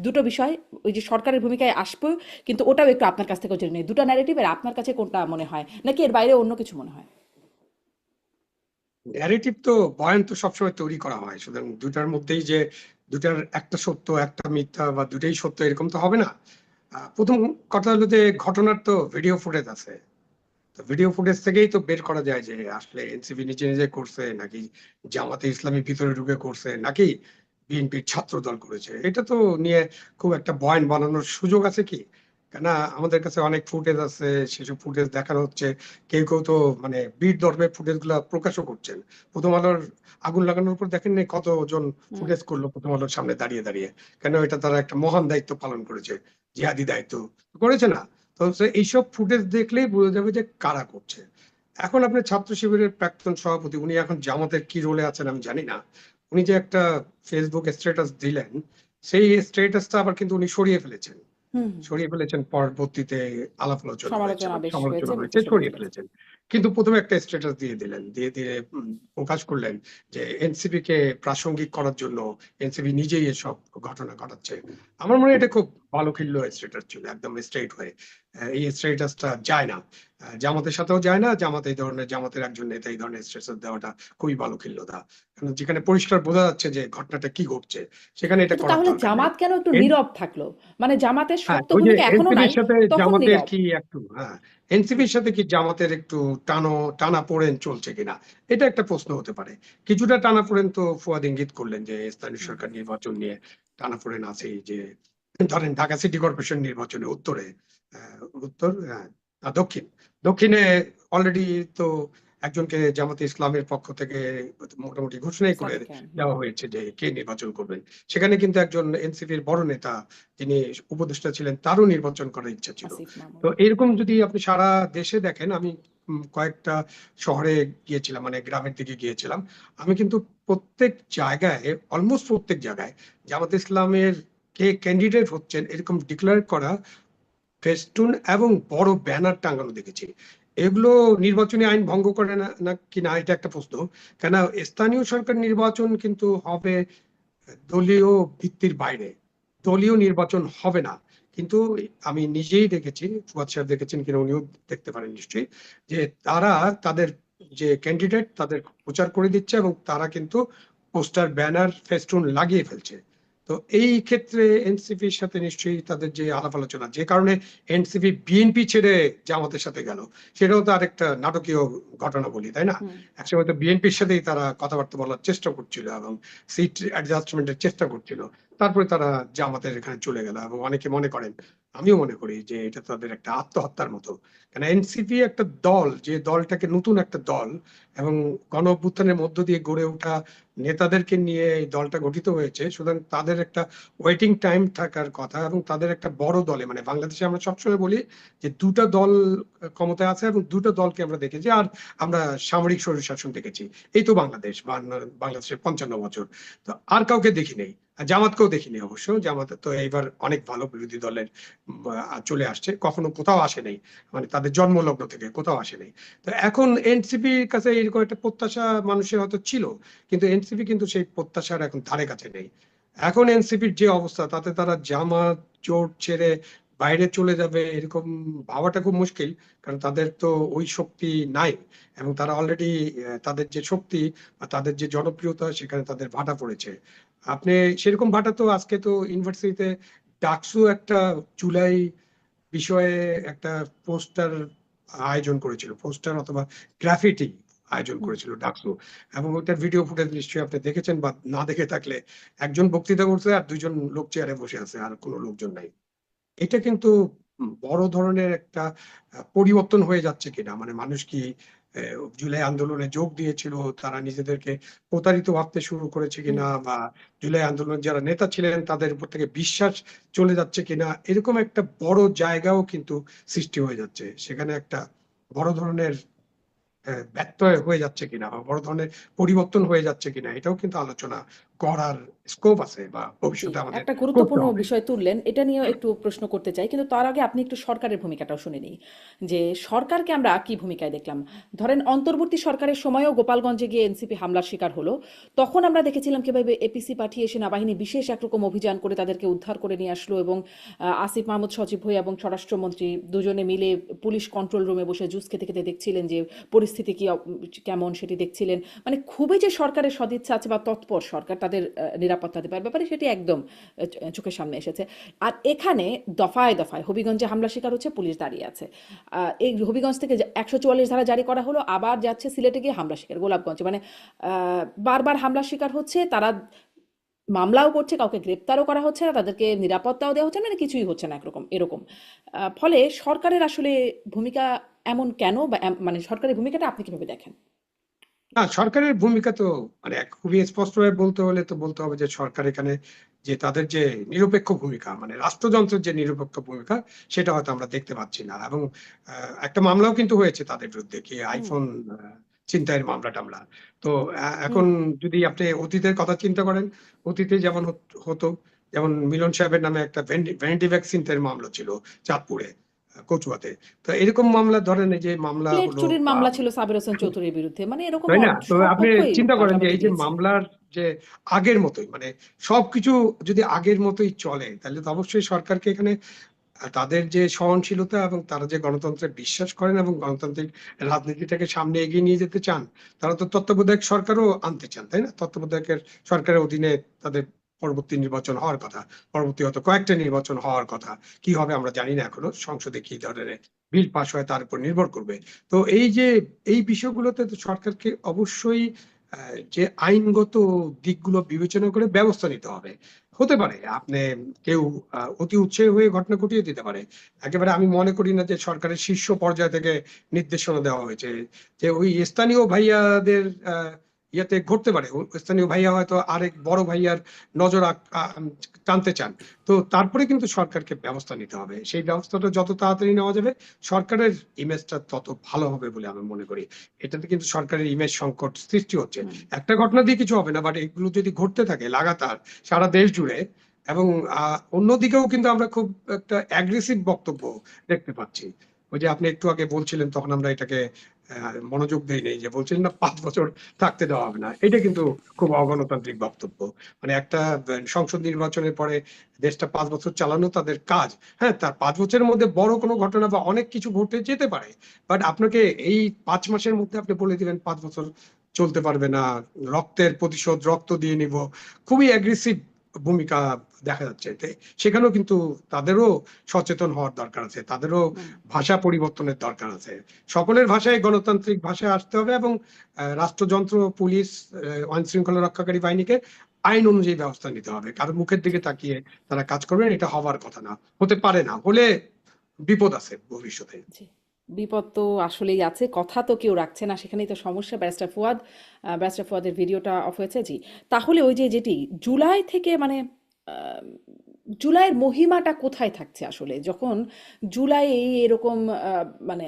দুটো বিষয়, ওই যে সরকারের ভূমিকায় আসবো, কিন্তু ওটাও একটু আপনার কাছ থেকে জেনে নেই, দুটো ন্যারেটিভের আপনার কাছে কোনটা মনে হয়, নাকি এর বাইরে অন্য কিছু মনে হয়? ন্যারেটিভ তো বয়ান তো সবসময় তৈরি করা হয়, সুতরাং দুটার মধ্যেই যে দুটার একটা সত্য একটা মিথ্যা বা দুটাই সত্য এরকম তো হবে না। প্রথম কথা হলো যে ঘটনার তো ভিডিও ফুটেজ আছে, তো ভিডিও ফুটেজ থেকেই তো বের করা যায় যে আসলে এনসিপি নিজে নিজে করছে নাকি জামাতে ইসলামী ভিতরে ঢুকে করছে নাকি বিএনপির ছাত্র দল করেছে। এটা তো নিয়ে খুব একটা বয়ান বানানোর সুযোগ আছে কি? কেন আমাদের কাছে অনেক ফুটেজ আছে, সেসব ফুটেজ দেখানো হচ্ছে। কেউ কেউ তো মানে বীর ধর্মের ফুটেজ গুলা প্রকাশও করছেন। প্রথম আলোর আগুন লাগানোর পর দেখেন নাই কতজন হুম ফুটেজ করলো প্রথম আলোর সামনে দাঁড়িয়ে দাঁড়িয়ে। কেন এটা তারা একটা মহান দায়িত্ব পালন করেছে, জিহাদি দায়িত্ব করেছে না? তো এইসব ফুটেজ দেখলেই বোঝা যাবে যে কারা করছে। এখন আপনার ছাত্র শিবিরের প্রাক্তন সভাপতি, উনি এখন জামাতের কি রোলে আছেন আমি জানি না, উনি যে একটা ফেসবুক স্ট্যাটাস দিলেন, সেই স্ট্যাটাসটা আবার কিন্তু উনি সরিয়ে ফেলেছেন। হুম সরিয়ে ফেলেছেন পরবর্তীতে আলাপ আলোচনা হয়েছে সমালোচনা বা বেশ হয়েছে সমালোচনা এবং হয়েছে, একটু সরিয়ে সরিয়ে ফেলেছে। ফেলেছেন। কিন্তু প্রথমে একটা স্ট্যাটাস দিয়ে দিলেন, দিয়ে প্রকাশ করলেন যে এনসিপি কে প্রাসঙ্গিক করার জন্য এনসিপি নিজেই এসব ঘটনা ঘটাচ্ছে। আমার মনে হয় এটা খুব ভালো খিল্ল স্ট্যাটাস ছিল, একদম স্ট্রেট হয়ে। এই স্ট্যাটাসটা যায় না, জামাতের সাথেও যায় না। জামাতের একজন নেতা এই ধরনের স্ট্যাটাস দেওয়াটা খুবই ভালো খিল্লতা, কারণ যেখানে পরিষ্কার বোঝা যাচ্ছে যে ঘটনাটা কি ঘটছে, সেখানে এটা কিন্তু করার তাহলে দরকার নেই। জামাত কেন একটু নীরব থাকলো? মানে জামাতের হ্যাঁ, শক্ত ওই যে ভূমিকা এখনো নাই, এনসিপির সাথে তখন জামাতের নীরব। কি একটু, হ্যাঁ, এনসিপির সাথে কি জামাতের একটু টানা পোড়েন চলছে কিনা, এটা একটা প্রশ্ন হতে পারে। কিছুটা টানা পোড়েন তো ফুয়াদ ইঙ্গিত করলেন যে স্থানীয় সরকার নির্বাচন নিয়ে টানা পোড়েন আছেই। যে ধরেন ঢাকা সিটি কর্পোরেশন নির্বাচনে উত্তরে, উত্তর, দক্ষিণে অলরেডি তো একজনকে জামাতে ইসলামের পক্ষ থেকে মোটামুটি ঘোষণাই করে সাদিকান। দেওয়া হয়েছে যে কে নির্বাচন করবেন। সেখানে কিন্তু একজন এনসিপির বড় নেতা, যিনি উপদেষ্টা ছিলেন, তারও নির্বাচন করার ইচ্ছা ছিল। আসিফ মাহমুদ। তো এরকম যদি আপনি সারা দেশে দেখেন, আমি কয়েকটা শহরে গিয়েছিলাম, মানে গ্রামের দিকে গিয়েছিলাম, আমি কিন্তু প্রত্যেক জায়গায়, অলমোস্ট প্রত্যেক জায়গায় জামাত ইসলামের কে ক্যান্ডিডেট হচ্ছেন এরকম ডিক্লেয়ার করা ফেস্টুন এবং বড় ব্যানার টাঙানো দেখেছি। এগুলো নির্বাচনী আইন ভঙ্গ করে না কিনা, এটা একটা প্রশ্ন। কেন স্থানীয় সরকার নির্বাচন কিন্তু হবে দলীয় ভিত্তির বাইরে, দলীয় নির্বাচন হবে না। কিন্তু আমি নিজেই দেখেছি, ফুয়াদ সাহেব দেখেছেন কিনা উনিও দেখতে পারেন নিশ্চয়ই, যে তারা তাদের যে ক্যান্ডিডেট তাদের প্রচার করে দিচ্ছে এবং তারা কিন্তু পোস্টার, ব্যানার, ফেস্টুন লাগিয়ে ফেলছে। তো এই ক্ষেত্রে এনসিপির সাথে নিশ্চয়ই তাদের যে আলাপ আলোচনা, যে কারণে এনসিপি বিএনপি ছেড়ে জামাতের সাথে গেল, সেটাও তো আরেকটা নাটকীয় ঘটনা বলি, তাই না? একসময় তো বিএনপির সাথেই তারা কথাবার্তা বলার চেষ্টা করছিল এবং সিট অ্যাডজাস্টমেন্টের চেষ্টা করছিল, তারপরে তারা জামাতের এখানে চলে গেল। এবং অনেকে মনে করেন, আমিও মনে করি, যে এটা তাদের একটা আত্মহত্যার মতো। কেন এনসিপি একটা দল, যে দলটাকে নতুন একটা দল এবং গণ অভ্যুত্থানের মধ্য দিয়ে গড়ে ওঠা নেতাদেরকে নিয়ে এই দলটা গঠিত হয়েছে, সুতরাং তাদের একটা ওয়েটিং টাইম থাকার কথা। এবং তাদের একটা বড় দলে, মানে বাংলাদেশে আমরা সবসময় বলি যে দুটা দল ক্ষমতায় আছে এবং দুটো দলকে আমরা দেখেছি, আর আমরা সামরিক স্বৈরশাসন দেখেছি। এই তো বাংলাদেশের 55 বছর, তো আর কাউকে দেখি নেই। জামাতকেও দেখিনি অবশ্য, জামাত তো এইবার অনেক ভালো বিরোধী দলের চলে আসছে, কখনো কোথাও আসে নাই, মানে তাদের জন্মলগ্ন থেকে কোথাও আসে নাই। তো এখন এনসিপির কাছে এরকম একটা প্রত্যাশা মানুষের হয়তো ছিল, কিন্তু এনসিপি কিন্তু সেই প্রত্যাশার এখন ধারে কাছে নেই। এখন এনসিপির যে অবস্থা, তাতে তারা জামাত জোট ছেড়ে বাইরে চলে যাবে এরকম ভাবাটা খুব মুশকিল, কারণ তাদের তো ওই শক্তি নাই। এবং তারা অলরেডি, তাদের যে শক্তি বা তাদের যে জনপ্রিয়তা, সেখানে তাদের ভাটা পড়েছে। আপনি সেরকম ভাটা তো আজকে তো ইউনিভার্সিটিতে ডাকসু একটা জুলাই বিষয়ে একটা পোস্টার আয়োজন করেছিল, পোস্টার অথবা গ্রাফিটি আয়োজন করেছিল ডাকসু। এবং ওটার ভিডিও ফুটেজ নিশ্চয়ই আপনি দেখেছেন, বা না দেখে থাকলে, একজন বক্তৃতা করছে আর দুইজন লোক চেয়ারে বসে আছে, আর কোনো লোকজন নাই। এটা কিন্তু বড় ধরনের একটা পরিবর্তন হয়ে যাচ্ছে কিনা, মানে মানুষ কি জুলাই আন্দোলনে যোগ দিয়েছিল, তারা নিজেদেরকে প্রতারিত ভাবতে শুরু করেছে কিনা, বা জুলাই আন্দোলনের যারা নেতা ছিলেন তাদের উপর থেকে বিশ্বাস চলে যাচ্ছে কিনা, এরকম একটা বড় জায়গাও কিন্তু সৃষ্টি হয়ে যাচ্ছে। সেখানে একটা বড় ধরনের ব্যত্যয় হয়ে যাচ্ছে কিনা, বা বড় ধরনের পরিবর্তন হয়ে যাচ্ছে কিনা, এটাও কিন্তু আলোচনা করার স্কোপ আছে, বা জি, ভবিষ্যতে আমাদের একটা করতে গুরুত্বপূর্ণ হবে। বিষয় তুললেন, এটা নিয়েও একটু প্রশ্ন করতে চাই, কিন্তু তার আগে আপনি একটু সরকারের ভূমিকাটাও শুনে নিই, যে সরকারকে আমরা কি ভূমিকায় দেখলাম। ধরেন অন্তর্বর্তী সরকারের সময়ও গোপালগঞ্জে গিয়ে এনসিপি হামলার শিকার হলো, তখন আমরা দেখেছিলাম কিভাবে এপিসি পাঠিয়ে সেনাবাহিনী বিশেষ একরকম অভিযান করে তাদেরকে উদ্ধার করে নিয়ে আসলো, এবং আসিফ মাহমুদ সচিব হয়ে এবং স্বরাষ্ট্রমন্ত্রী দুজনে মিলে পুলিশ কন্ট্রোল রুমে বসে জুস খেতে খেতে দেখছিলেন যে পরিস্থিতি কি কেমন সেটি দেখছিলেন। মানে খুবই যে সরকারের সদিচ্ছা আছে বা তৎপর সরকার তাদের নিরাপত্তা দেবার ব্যাপারে, সেটি একদম চোখের সামনে এসেছে। আর এখানে দফায় দফায় হবিগঞ্জে হামলা শিকার হচ্ছে, পুলিশ দাঁড়িয়ে আছে। এই হবিগঞ্জ থেকে 144 ধারা জারি করা হলো, আবার যাচ্ছে সিলেটে গিয়ে হামলা শিকার গোলাপগঞ্জে, মানে বারবার হামলা শিকার হচ্ছে তারা, মামলাও করছে, কাউকে গ্রেপ্তারও করা হচ্ছে না, তাদেরকে নিরাপত্তাও দেওয়া হচ্ছে না, মানে কিছুই হচ্ছে না একরকম এরকম। ফলে সরকারের আসলে ভূমিকা এমন কেন, বা মানে সরকারের ভূমিকাটা আপনি কিভাবে দেখেন? না, সরকারের ভূমিকা তো, মানে খুবই স্পষ্টভাবে বলতে হলে তো বলতে হবে যে সরকার এখানে যে তাদের যে নিরপেক্ষ ভূমিকা, মানে রাষ্ট্রযন্ত্রের যে নিরপেক্ষ ভূমিকা, সেটা হয়তো আমরা দেখতে পাচ্ছি না। এবং একটা মামলাও কিন্তু হয়েছে তাদের বিরুদ্ধে, কি হুম। আইফোন ছিনতাইয়ের টামলা। তো হুম। এখন যদি আপনি অতীতের কথা চিন্তা করেন, অতীতে যেমন হতো, যেমন মিলন সাহেবের নামে একটা ভ্যানিটি ব্যাগ ছিনতাইয়ের মামলা ছিল চাঁদপুরে, কচুয়াতে। তো এরকম মামলা ধরেন, এই যে মামলা প্লেট হলো, চুরির মামলা ছিল সাবির হোসেন চৌধুরীর বিরুদ্ধে, মানে এরকম তাই না? তো সব আপনি পক্ষই চিন্তা করেন যে পাল্টাপাল্টি এই যে দিয়েছে। মামলার যে আগের মতোই, মানে সবকিছু যদি আগের মতোই চলে, তাহলে তো অবশ্যই সরকারকে এখানে তাদের যে সহনশীলতা এবং তারা যে গণতন্ত্রে বিশ্বাস করেন এবং গণতান্ত্রিক রাজনীতিটাকে সামনে এগিয়ে নিয়ে যেতে চান, তারা তো তত্ত্বাবধায়ক সরকারও আনতে চান, তাই না? তত্ত্বাবধায়কের সরকারের অধীনে তাদের পরবর্তী নির্বাচন হওয়ার কথা, পরবর্তী হয়তো কয়েকটা নির্বাচন হওয়ার কথা। কি হবে আমরা জানি না এখনো, সংসদে কি ধরনের বিল পাস হয় তার উপর নির্ভর করবে। তো এই যে এই বিষয়গুলোতে তো সরকারকে অবশ্যই যে আইনগত দিকগুলো বিবেচনা করে ব্যবস্থা নিতে হবে। হতে পারে আপনি কেউ অতি উৎসাহী হয়ে ঘটনা ঘটিয়ে দিতে পারে। একেবারে আমি মনে করি না যে সরকারের শীর্ষ পর্যায় থেকে নির্দেশনা দেওয়া হয়েছে যে ওই স্থানীয় ভাইয়াদের ইয়েতে ঘটতে পারে। স্থানীয় ভাইয়া হয়তো আরেক বড় ভাইয়ার নজর টানতে চান। তো তারপরে কিন্তু সরকারকে ব্যবস্থা নিতে হবে। সেই ব্যবস্থাটা যত তাড়াতাড়ি নেওয়া যাবে, সরকারের ইমেজটা তত ভালো হবে বলে আমি মনে করি। এটাতে কিন্তু সরকারের ইমেজ সংকট সৃষ্টি হচ্ছে। হুম। একটা ঘটনা দিয়ে কিছু হবে না, বাট এগুলো যদি ঘটতে থাকে লাগাতার সারা দেশ জুড়ে, এবং অন্যদিকেও কিন্তু আমরা খুব একটা অ্যাগ্রেসিভ বক্তব্য দেখতে পাচ্ছি। ওই যে আপনি একটু আগে বলছিলেন, তখন আমরা এটাকে মনোযোগ দেই নেই, যে বলছিলেন না 5 বছর থাকতে দেওয়া হবে না। এটা কিন্তু খুব অগণতান্ত্রিক বক্তব্য। মানে একটা সংসদ নির্বাচনের পরে দেশটা 5 বছর চালানো তাদের কাজ। হ্যাঁ, তার 5 বছরের মধ্যে বড় কোনো ঘটনা বা অনেক কিছু ঘটে যেতে পারে, বাট আপনাকে এই 5 মাসের মধ্যে আপনি বলে দিলেন 5 বছর চলতে পারবে না, রক্তের প্রতিশোধ, রক্ত দিয়ে নিব, খুবই অ্যাগ্রেসিভ ভূমিকা দেখা যাচ্ছে। সেখানেও কিন্তু তাদেরও সচেতন হওয়ার দরকার আছে, তাদেরও হুম। ভাষা পরিবর্তনের দরকার আছে। সকলের ভাষায় গণতান্ত্রিক ভাষায় আসতে হবে, এবং রাষ্ট্রযন্ত্র, পুলিশ, আইন শৃঙ্খলা রক্ষাকারী বাহিনীকে আইন অনুযায়ী ব্যবস্থা নিতে হবে। কারো মুখের দিকে তাকিয়ে তারা কাজ করবেন, এটা হবার কথা না, হতে পারে না, হলে বিপদ আছে ভবিষ্যতে। জি, বিপদ তো আসলেই আছে, কথা তো কেউ রাখছে না, সেখানেই তো সমস্যা। ব্যারিস্টার ফুয়াদের ভিডিওটা অফ হয়েছে। জি, তাহলে ওই যে যেটি জুলাই থেকে, মানে আহ, জুলাইয়ের মহিমাটা কোথায় থাকছে আসলে, যখন জুলাই এরকম মানে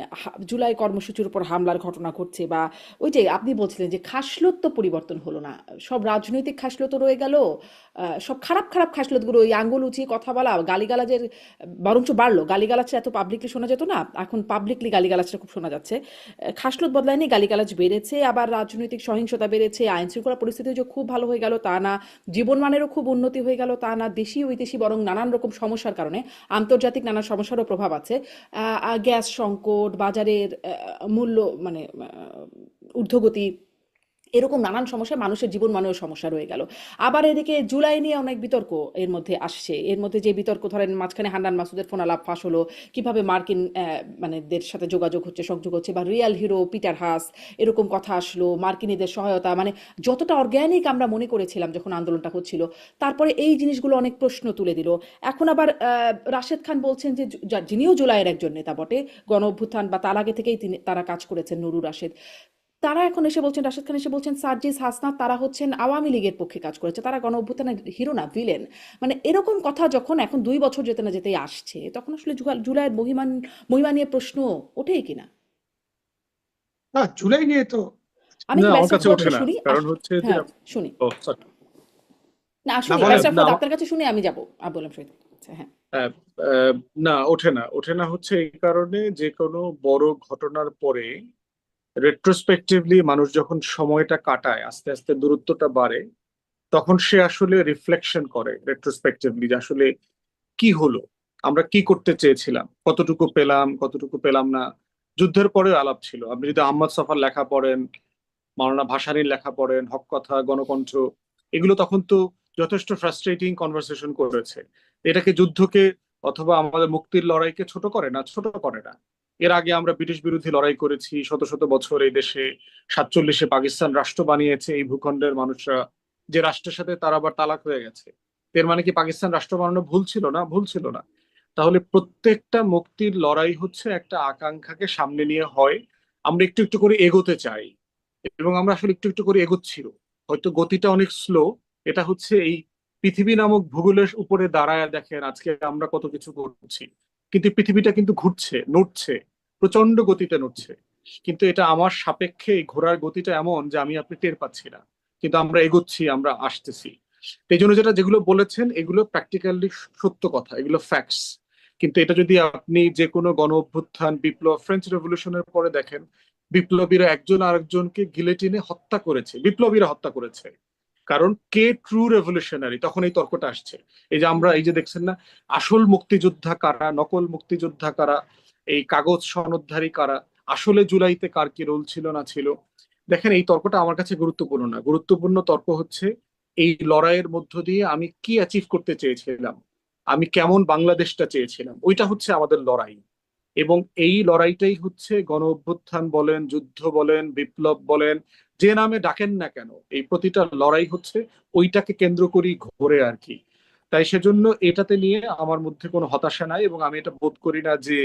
জুলাই কর্মসূচির উপর হামলার ঘটনা ঘটছে, বা ওই যে আপনি বলছিলেন যে খাসলত তো পরিবর্তন হলো না, সব রাজনৈতিক খাসলত রয়ে গেল, সব খারাপ খারাপ খাসলতগুলো, ওই আঙ্গুল উঁচিয়ে কথা বলা, গালিগালাজের বরঞ্চ বাড়লো। গালিগালাজটা এত পাবলিকলি শোনা যেত না, এখন পাবলিকলি গালিগালাজটা খুব শোনা যাচ্ছে। খাসলত বদলায়নি, গালিগালাজ বেড়েছে, আবার রাজনৈতিক সহিংসতা বেড়েছে, আইন শৃঙ্খলা পরিস্থিতি যে খুব ভালো হয়ে গেল তা না, জীবনমানেরও খুব উন্নতি হয়ে গেল তা না, দেশি বিদেশি বরং নানান রকম সমস্যার কারণে আন্তর্জাতিক নানা সমস্যারও প্রভাব আছে। গ্যাস সংকট, বাজারের মূল্য, মানে ঊর্ধ্বগতি, এরকম নানান সমস্যায় মানুষের জীবন মানেও সমস্যা রয়ে গেল। আবার এদিকে জুলাই নিয়ে অনেক বিতর্ক এর মধ্যে আসছে। এর মধ্যে যে বিতর্ক, ধরেন মাঝখানে হান্নান মাসুদের ফোন আলাপ ফাঁস হলো, কিভাবে মার্কিন মানে দের সাথে যোগাযোগ হচ্ছে, সংযোগ হচ্ছে, বা রিয়াল হিরো পিটার হাস, এরকম কথা আসলো, মার্কিনীদের সহায়তা, মানে যতটা অর্গ্যানিক আমরা মনে করেছিলাম যখন আন্দোলনটা হচ্ছিল, তারপরে এই জিনিসগুলো অনেক প্রশ্ন তুলে দিল। এখন আবার রাশেদ খান বলছেন যে যিনিও জুলাইয়ের একজন নেতা বটে, গণ অভ্যুত্থান বা তার আগে থেকেই তারা কাজ করেছেন, নুরুর রাশেদ, তারা এখন এসে বলছেন, রাশেদ খান এসে বলছেন সার্জিস হাসনাত তারা হচ্ছেন আওয়ামী লীগের পক্ষে কাজ করেছে, তারা গণ অভ্যুত্থানের হিরো না, ভিলেন। মানে এরকম কথা যখন এখন 2 বছর যেতে না যেতেই আসছে, তখন আসলে জুলাইয়ের মহিমা নিয়ে প্রশ্ন ওঠেই কিনা। না, জুলাই নিয়ে তো আমি না, কি আমার ব্যারিস্টার কাছে ওঠে ফুয়াদকে না, শুনি কারণ হচ্ছে যে হ্যাঁ শুনি, ও sorry, না না, শুনি বলেন। ব্যারিস্টার না ফুয়াদ আপনার কাছে শুনে আমি যাবো, বললাম শহীদ। আচ্ছা, হ্যাঁ। আহ, না, ওঠে না হচ্ছে এই কারণে, যে কোনো বড় ঘটনার পরে রেট্রোস্পেক্টিভলি মানুষ যখন সময়টা কাটায়, আস্তে আস্তে দূরত্বটা বাড়ে, তখন সে আসলে রিফ্লেকশন করে রেট্রোস্পেক্টিভলি যে আসলে কি হলো, আমরা কি করতে চেয়েছিলাম, কতটুকু পেলাম, কতটুকু পেলাম না। যুদ্ধের পরেও আলাপ ছিল, আপনি যদি আহমদ সফার লেখা পড়েন, মাওলানা ভাসানীর লেখা পড়েন, হক কথা, গণকণ্ঠ, এগুলো তখন তো যথেষ্ট ফ্রাস্ট্রেটিং কনভারসেশন করেছে। এটাকে, যুদ্ধকে অথবা আমাদের মুক্তির লড়াইকে ছোট করে না, ছোট করে না। এর আগে আমরা ব্রিটিশ বিরোধী লড়াই করেছি শত শত বছর এই দেশে। 47-এ পাকিস্তান রাষ্ট্র বানিয়েছে এই ভূখণ্ডের মানুষরা, যে রাষ্ট্রের সাথে তার আবার তালাক হয়ে গেছে। এর মানে কি পাকিস্তান রাষ্ট্র বানানো ভুল ছিল না? ভুল ছিল না। তাহলে প্রত্যেকটা মুক্তির লড়াই হচ্ছে একটা আকাঙ্ক্ষাকে সামনে নিয়ে হয়, আমরা একটু একটু করে এগোতে চাই, এবং আমরা আসলে একটু একটু করে এগোচ্ছিল। হয়তো গতিটা অনেক স্লো, এটা হচ্ছে এই পৃথিবী নামক ভূগোলের উপরে দাঁড়ায় দেখেন আজকে আমরা কত কিছু করছি, কিন্তু পৃথিবীটা কিন্তু ঘুরছে, নড়ছে, প্রচন্ড গতিতে নড়ছে। কিন্তু এটা আমার সাপেক্ষে এই ঘোড়ার গতিটা এমন যে আমি আপনি টের পাচ্ছি না, কিন্তু আমরা এগোচ্ছি, আমরা আসতেছি। এই জন্য যেগুলো বলেছেন এগুলো প্র্যাকটিক্যালি সত্য কথা, এগুলো ফ্যাক্টস। কিন্তু এটা যদি আপনি যে কোনো গণ অভ্যুত্থান, বিপ্লব, ফ্রেঞ্চ রেভলিউশনের পরে দেখেন, বিপ্লবীরা একজন আরেকজনকে গিলেটিনে হত্যা করেছে, বিপ্লবীরা হত্যা করেছে। কারণ কে ট্রু রেভলিউশনারি, তখন এই তর্কটা আসছে। এই যে আমরা এই যে দেখছেন না, আসল মুক্তিযোদ্ধা কারা, নকল মুক্তিযোদ্ধা কারা, এই কাগজ সনদধারী কারা, আসলে জুলাইতে কার কি রোল ছিল না ছিল। দেখেন, এই তর্কটা আমার কাছে গুরুত্বপূর্ণ না। গুরুত্বপূর্ণ তর্ক হচ্ছে এই লড়াইয়ের মধ্য দিয়ে আমি কি অ্যাচিভ করতে চেয়েছিলাম, আমি কেমন বাংলাদেশটা চেয়েছিলাম, ওইটা হচ্ছে আমাদের লড়াই। এবং এই লড়াইটাই হচ্ছে গণ অভ্যুত্থান বলেন, যুদ্ধ বলেন, বিপ্লব বলেন, যে নামে ডাকেন না কেন, এই প্রতিটা লড়াই হচ্ছে ওইটাকে কেন্দ্র করেই ঘোরে আর কি। তাই সেজন্য এটাতে নিয়ে আমার মধ্যে কোনো হতাশা নাই, এবং আমি এটা বোধ করি না যে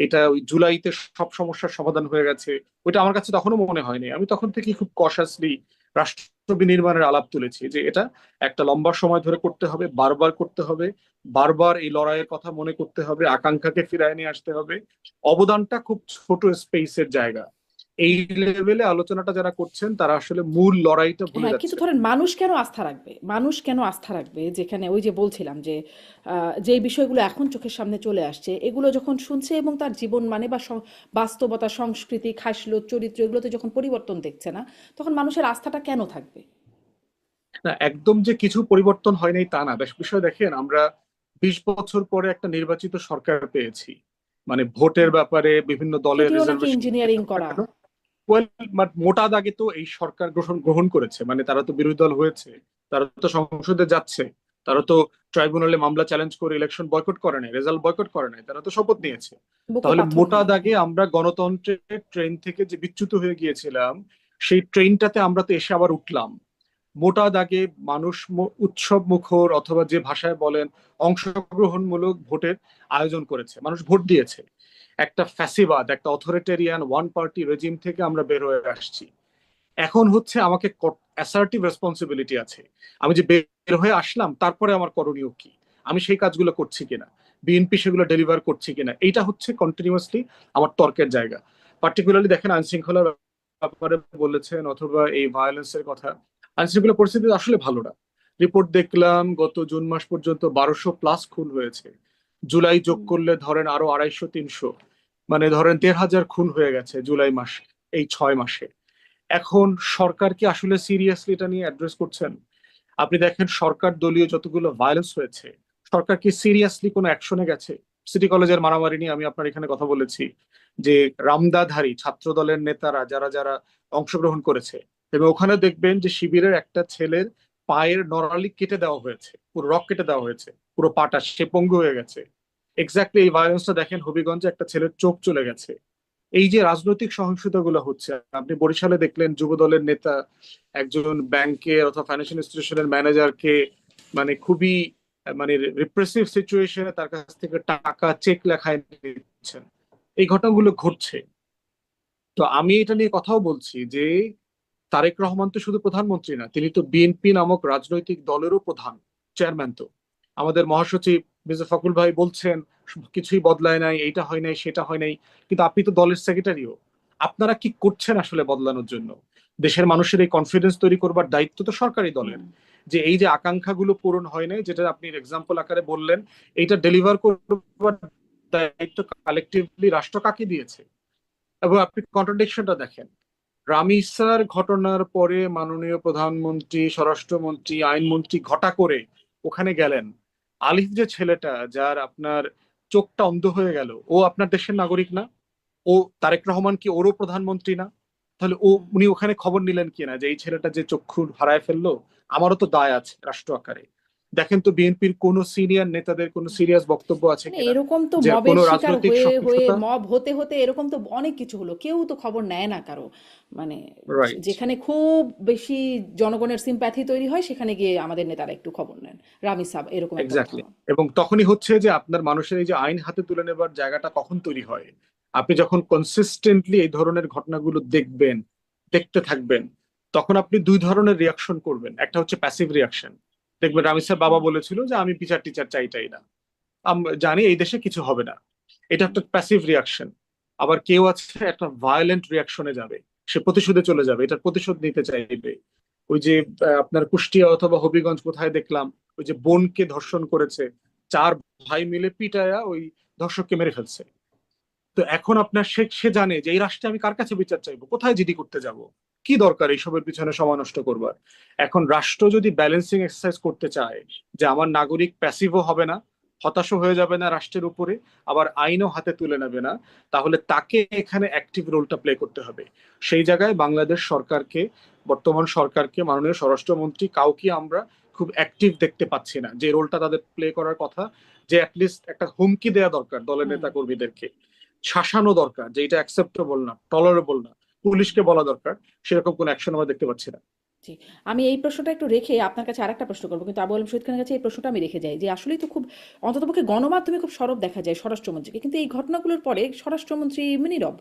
এটা ওই জুলাইতে সব সমস্যার সমাধান হয়ে গেছে। ওইটা আমার কাছে তখনও মনে হয়নি। আমি তখন থেকে খুব কশাসলি রাষ্ট্র বিনির্মাণের আলাপ তুলেছি যে এটা একটা লম্বা সময় ধরে করতে হবে, বারবার করতে হবে, বারবার এই লড়াইয়ের কথা মনে করতে হবে, আকাঙ্ক্ষাকে ফিরায় নিয়ে আসতে হবে। অবদানটা খুব ছোট স্পেসের জায়গা। এই লেভেলে আলোচনাটা যারা করছেন তারা আসলে মূল লড়াইটা ভুলে হ্যাঁ, কিন্তু যাচ্ছে। ধরেন মানুষ কেন আস্থা রাখবে, মানুষ কেন আস্থা রাখবে যেখানে ওই যে বলছিলাম যে যে বিষয়গুলো এখন চোখের সামনে চলে আসছে এগুলো যখন শুনছে এবং তার জীবন মানে বা বাস্তবতা, সংস্কৃতি, খাসলত, চরিত্র এগুলোতে যখন পরিবর্তন দেখছে না, তখন মানুষের আস্থাটা কেন থাকবে? না, একদম যে কিছু পরিবর্তন হয় নাই তা না। বেশ বিষয় দেখেন, আমরা 20 বছর পরে একটা নির্বাচিত সরকার পেয়েছি। মানে ভোটের ব্যাপারে বিভিন্ন দলের সেটিও নাকি রিজার্ভেশন ইঞ্জিনিয়ারিং করা। ওয়েল, বাট মোটা দাগে তো এই সরকার গ্রহণ করেছে, মানে তারা তো বিরোধী দল হয়েছে, তারা তো সংসদে যাচ্ছে, তারা তো ট্রাইব্যুনালে মামলা চ্যালেঞ্জ করে ইলেকশন বয়কট করে নাই, রেজাল্ট বয়কট করে নাই, তারা তো শপথ নিয়েছে। বুকে তাহলে পাথর মোটা দিয়ে। দাগে আমরা গণতন্ত্রের ট্রেন থেকে যে বিচ্যুত হয়ে গিয়েছিলাম, সেই ট্রেনটাতে আমরা তো এসে আবার উঠলাম। মোটা দাগে মানুষ উৎসব মুখর, অথবা যে ভাষায় বলেন অংশগ্রহণমূলক ভোটের আয়োজন করেছে, মানুষ ভোট দিয়েছে। একটা ফ্যাসিবাদ, একটা অথরিটেরিয়ান ওয়ান পার্টি রেজিম থেকে আমরা বের হয়ে আসছি। এখন হচ্ছে আমাকে অ্যাসার্টিভ রেসপন্সিবিলিটি আছে। আমি যে বের হয়ে আসলাম, তারপরে আমার করণীয় কি, আমি সেই কাজগুলো করছি কিনা, বিএনপি সেগুলো ডেলিভার করছি কিনা, এইটা হচ্ছে কন্টিনিউয়াসলি আমার তর্কের জায়গা। পার্টিকুলারলি দেখেন, আইন শৃঙ্খলার ব্যাপারে বলেছেন, অথবা এই ভায়োলেন্সের কথা। আইন শৃঙ্খলা পরিস্থিতি আসলে ভালো না। রিপোর্ট দেখলাম, গত জুন মাস পর্যন্ত 1200+ খুন হয়েছে। জুলাই যোগ করলে ধরেন আরো 250-300, মানে ধরেন 1500 খুন হয়ে গেছে জুলাই মাস, এই 6 মাসে। এখন সরকার কি আসলে সিরিয়াসলি এটা নিয়ে অ্যাড্রেস করছেন? আপনি দেখেন সরকার দলীয় যতগুলো ভায়োলেন্স হয়েছে, সরকার কি সিরিয়াসলি কোনো অ্যাকশনে গেছে? সিটি কলেজের মারামারি নিয়ে আমি আপনার এখানে কথা বলেছি, যে রামদাধারী ছাত্র দলের নেতারা যারা যারা অংশগ্রহণ করেছে, এবং ওখানে দেখবেন যে শিবিরের একটা ছেলের পায়ের নড়ালি কেটে দেওয়া হয়েছে, পুরো রক কেটে দেওয়া হয়েছে, পুরো পাটা সে পঙ্গু হয়ে গেছে। এক্স্যাক্টলি এই ভায়োলেন্সটা দেখেন হবিগঞ্জে একটা ছেলের চোখ চলে গেছে। এই যে রাজনৈতিক সহিংসতা গুলো হচ্ছে, আপনি বরিশালে দেখলেন যুব দলের নেতা একজন ব্যাংকের অথবা ফাইন্যান্সিয়াল ইনস্টিটিউশনের ম্যানেজারকে মানে খুবই মানে রিপ্রেসিভ সিচুয়েশনে তার কাছ থেকে টাকা চেক লেখায় নিচ্ছেন। এই ঘটনাগুলো ঘটছে। তো আমি এটা নিয়ে কথাও বলছি যে তারেক রহমান তো শুধু প্রধানমন্ত্রী না, তিনি তো বিএনপি নামক রাজনৈতিক দলেরও প্রধান, চেয়ারম্যান। তো আমাদের মহাসচিব মির্জা ফখরুল ভাই বলছেন কিছুই বদলায় নাই, এইটা হয় নাই, সেটা হয় নাই। কিন্তু আপনি তো দলের সেক্রেটারিও। আপনারা কি করছেন আসলে বদলানোর জন্য? দেশের মানুষের এই কনফিডেন্স তৈরি করবার দায়িত্ব তো সরকারি দলের। যে এই যে আকাঙ্ক্ষাগুলো পূরণ হয় নাই, যেটা আপনি এক্সাম্পল আকারে বললেন, এইটা ডেলিভার করবার দায়িত্ব কালেকটিভলি রাষ্ট্র কাকে দিয়েছে? এবং আপনি কন্ট্রাডিকশনটা দেখেন, রামিসার ঘটনার পরে মাননীয় প্রধানমন্ত্রী, স্বরাষ্ট্রমন্ত্রী, আইনমন্ত্রী ঘটা করে ওখানে গেলেন। আলিফ যে ছেলেটা, যার আপনার চোখটা অন্ধ হয়ে গেল, ও আপনার দেশের নাগরিক না? ও তারেক রহমান কি ওরও প্রধানমন্ত্রী না? তাহলে উনি ওখানে খবর নিলেন কিনা যে এই ছেলেটা যে চক্ষু হারায় ফেললো, আমারও তো দায় আছে রাষ্ট্র আকারে। দেখেন তো বিএনপির কোন সিনিয়র নেতাদের কোন সিরিয়াস বক্তব্য আছে মানে কিনা, এরকম তো যে মবের কোনো শিকার রাজনৈতিক হয়ে হয়ে সহিংসতা। মব হতে হতে এরকম তো অনেক কিছু হলো, কেউ তো খবর নেয় না কারো। মানে রাইট, যেখানে খুব বেশি জনগণের সিম্প্যাথি তৈরি হয় সেখানে গিয়ে আমাদের নেতারা একটু খবর নেন। রামি সাব এরকম একটা এক্স্যাক্টলি। উদাহরণ। এবং তখনই হচ্ছে যে আপনার মানুষের এই যে আইন হাতে তুলে নেবার জায়গাটা কখন তৈরি হয়, আপনি যখন কনসিস্টেন্টলি এই ধরনের ঘটনাগুলো দেখবেন, দেখতে থাকবেন, তখন আপনি দুই ধরনের রিয়াকশন করবেন। একটা হচ্ছে প্যাসিভ রিয়াকশন। দেখবেন রামিসার বাবা বলেছিল যে আমি বিচার টিচার চাইটাই না, জানি এই দেশে কিছু হবে না। এটা একটা প্যাসিভ রিয়াকশন। আবার কেউ আছে একটা ভায়োলেন্ট রিয়াকশনে যাবে, সে প্রতিশোধে চলে যাবে, এটার প্রতিশোধ নিতে চাইবে। ওই যে আপনার কুষ্টিয়া অথবা হবিগঞ্জ কোথায় দেখলাম, ওই যে বোনকে ধর্ষণ করেছে, 4 ভাই মিলে পিটায়া ওই ধর্ষককে মেরে ফেলছে। তো এখন আপনার সে জানে যে এই রাষ্ট্রে আমি কার কাছে বিচার চাইবো, কোথায় জিডি করতে যাব, কি দরকার এইসবের পিছনে সময় নষ্ট করবার। এখন রাষ্ট্র যদি ব্যালেন্সিং এক্সারসাইজ করতে চায় যে আমার নাগরিক প্যাসিভও হবে না, হতাশও হয়ে যাবে না রাষ্ট্রের উপরে, আবার আইনও হাতে তুলে নেবে না, তাহলে তাকে এখানে অ্যাক্টিভ রোলটা প্লে করতে হবে। সেই জায়গায় বাংলাদেশ সরকারকে, বর্তমান সরকারকে, মাননীয় স্বরাষ্ট্রমন্ত্রী, কাউকে আমরা খুব অ্যাক্টিভ দেখতে পাচ্ছি না যে রোলটা তাদের প্লে করার কথা, যে অ্যাটলিস্ট একটা হুমকি দেওয়া দরকার দলের হুম। নেতা কর্মীদেরকে, শাসানো দরকার যে এটা অ্যাকসেপ্টেবল না, টলারেবল না, পুলিশকে বলা দরকার। সেরকম কোনো অ্যাকশন আমরা দেখতে পাচ্ছি না। জি, আমি এই প্রশ্নটা একটু রেখে আপনার কাছে আরেকটা প্রশ্ন করবো, কিন্তু আবু আলম শহীদ খানের কাছে এই প্রশ্নটা আমি রেখে যাই যে আসলেই তো খুব, অন্ততপক্ষে গণমাধ্যমে খুব সরব দেখা যায় স্বরাষ্ট্রমন্ত্রীকে, কিন্তু এই ঘটনাগুলোর পরে স্বরাষ্ট্রমন্ত্রী এমনি রব,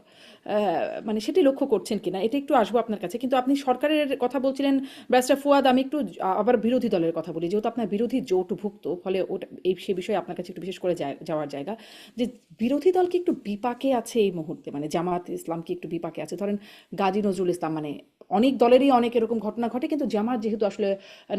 মানে সেটি লক্ষ্য করছেন কিনা এটা একটু আসবো আপনার কাছে। কিন্তু আপনি সরকারের কথা বলছিলেন ব্যারিস্টার ফুয়াদ, আমি একটু আবার বিরোধী দলের কথা বলি, যেহেতু আপনার বিরোধী জোটভুক্ত, ফলে ওটা সে বিষয়ে আপনার কাছে একটু বিশেষ করে যাওয়ার জায়গা, যে বিরোধী দল কি একটু বিপাকে আছে এই মুহূর্তে, মানে জামায়াত ইসলাম কি একটু বিপাকে আছে? ধরেন গাজী নজরুল ইসলাম, মানে অনেক দলেরই অনেক এরকম ঘটনা ঘটে, কিন্তু জামাত যেহেতু আসলে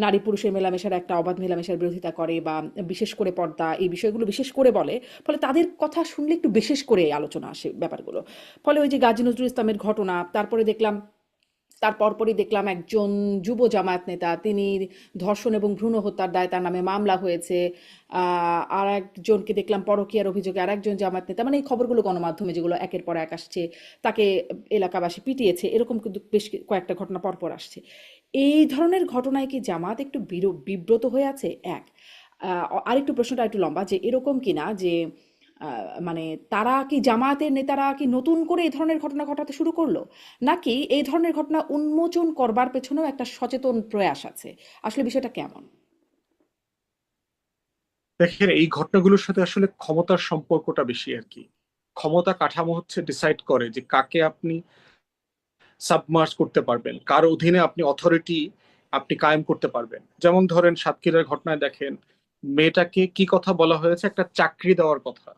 নারী পুরুষের মেলামেশার, একটা অবাধ মেলামেশার বিরোধিতা করে, বা বিশেষ করে পর্দা, এই বিষয়গুলো বিশেষ করে বলে, ফলে তাদের কথা শুনলে একটু বিশেষ করে আলোচনা আসে ব্যাপারগুলো। ফলে ওই যে গাজী নজরুল ইসলামের ঘটনা, তারপরে দেখলাম, তার পরপরই দেখলাম একজন যুব জামায়াত নেতা, তিনি ধর্ষণ এবং ভ্রূণ হত্যার দায়ে তার নামে মামলা হয়েছে। আর একজনকে দেখলাম পরকীয়ার অভিযোগে, আর একজন জামায়াত নেতা, মানে এই খবরগুলো গণমাধ্যমে যেগুলো একের পর এক আসছে, তাকে এলাকাবাসী পিটিয়েছে, এরকম কিন্তু বেশ কয়েকটা ঘটনা পরপর আসছে। এই ধরনের ঘটনায় কি জামাত একটু বিব্রত হয়ে আছে? এক, আরেকটু প্রশ্নটা একটু লম্বা, যে এরকম কিনা যে মানে তারা কি, জামায়াতের নেতারা কি নতুন করে এই ধরনের ঘটনা ঘটাতে শুরু করলো, নাকি এই ধরনের ঘটনা উন্মোচন করবার পেছনেও একটা সচেতন প্রয়াস আছে? আসলে বিষয়টা কেমন? দেখেন, এই ঘটনাগুলোর সাথে আসলে ক্ষমতার সম্পর্কটা বেশি আর কি। ক্ষমতা কাঠামো হচ্ছে ডিসাইড করে যে কাকে আপনি সাবমার্জ করতে পারবেন, কার অধীনে আপনি অথরিটি আপনি কায়েম করতে পারবেন। যেমন ধরেন সাতক্ষীরার ঘটনায় দেখেন, মেয়েটাকে কি কথা বলা হয়েছে, একটা চাকরি দেওয়ার কথা।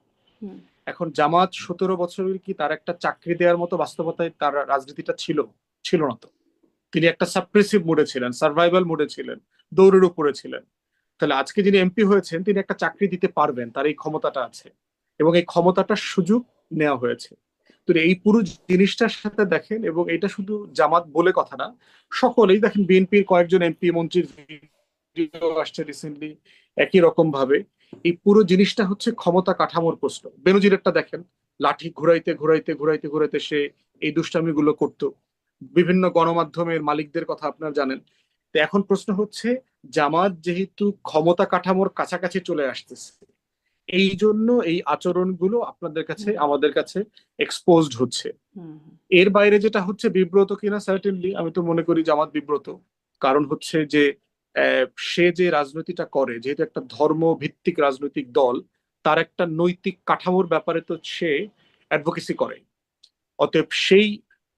হুম। এখন জামাত 17 বছরের কি তার একটা চাকরি দেওয়ার মতো বাস্তবতায় তার রাজনীতিটা ছিল? ছিল না তো। তিনি একটা সাপ্রেসিভ মোডে ছিলেন, সার্ভাইভাল মোডে ছিলেন, দৌড়ের উপরে ছিলেন। তাহলে আজকে যিনি এমপি হয়েছেন তিনি একটা চাকরি দিতে পারবেন, তার এই ক্ষমতাটা আছে, এবং এই ক্ষমতাটার সুযোগ নেওয়া হয়েছে। তো এই পুরো জিনিসটার সাথে দেখেন, এবং এটা শুধু জামাত বলে কথা না, সকলেই দেখেন, বিএনপির কয়েকজন এমপি মন্ত্রীর ভিডিও আসছে রিসেন্টলি একই রকম ভাবে। এই পুরো জিনিসটা হচ্ছে ক্ষমতা কাঠামোর প্রশ্ন। বেনজিরেরটা দেখেন, লাঠি ঘুরাইতে ঘুরাইতে ঘুরাইতে ঘুরাইতে সে এই দুষ্টামিগুলো করতো। বিভিন্ন গণমাধ্যমের মালিকদের কথা আপনারা জানেন। তো এখন প্রশ্ন হচ্ছে, জামাত যেহেতু ক্ষমতা কাঠামোর কাছাকাছি চলে আসতেছে, এই জন্য এই আচরণগুলো আপনাদের কাছে, হুম। আমাদের কাছে এক্সপোজড হচ্ছে। হুম। এর বাইরে যেটা হচ্ছে বিব্রত কিনা, সার্টেনলি আমি তো মনে করি জামাত বিব্রত। কারণ হচ্ছে যে সে যে রাজনীতিটা করে, যেহেতু একটা ধর্ম ভিত্তিক রাজনৈতিক দল, তার একটা নৈতিক কাঠামোর ব্যাপারে তো সে অ্যাডভোকেসি করে। অতএব সেই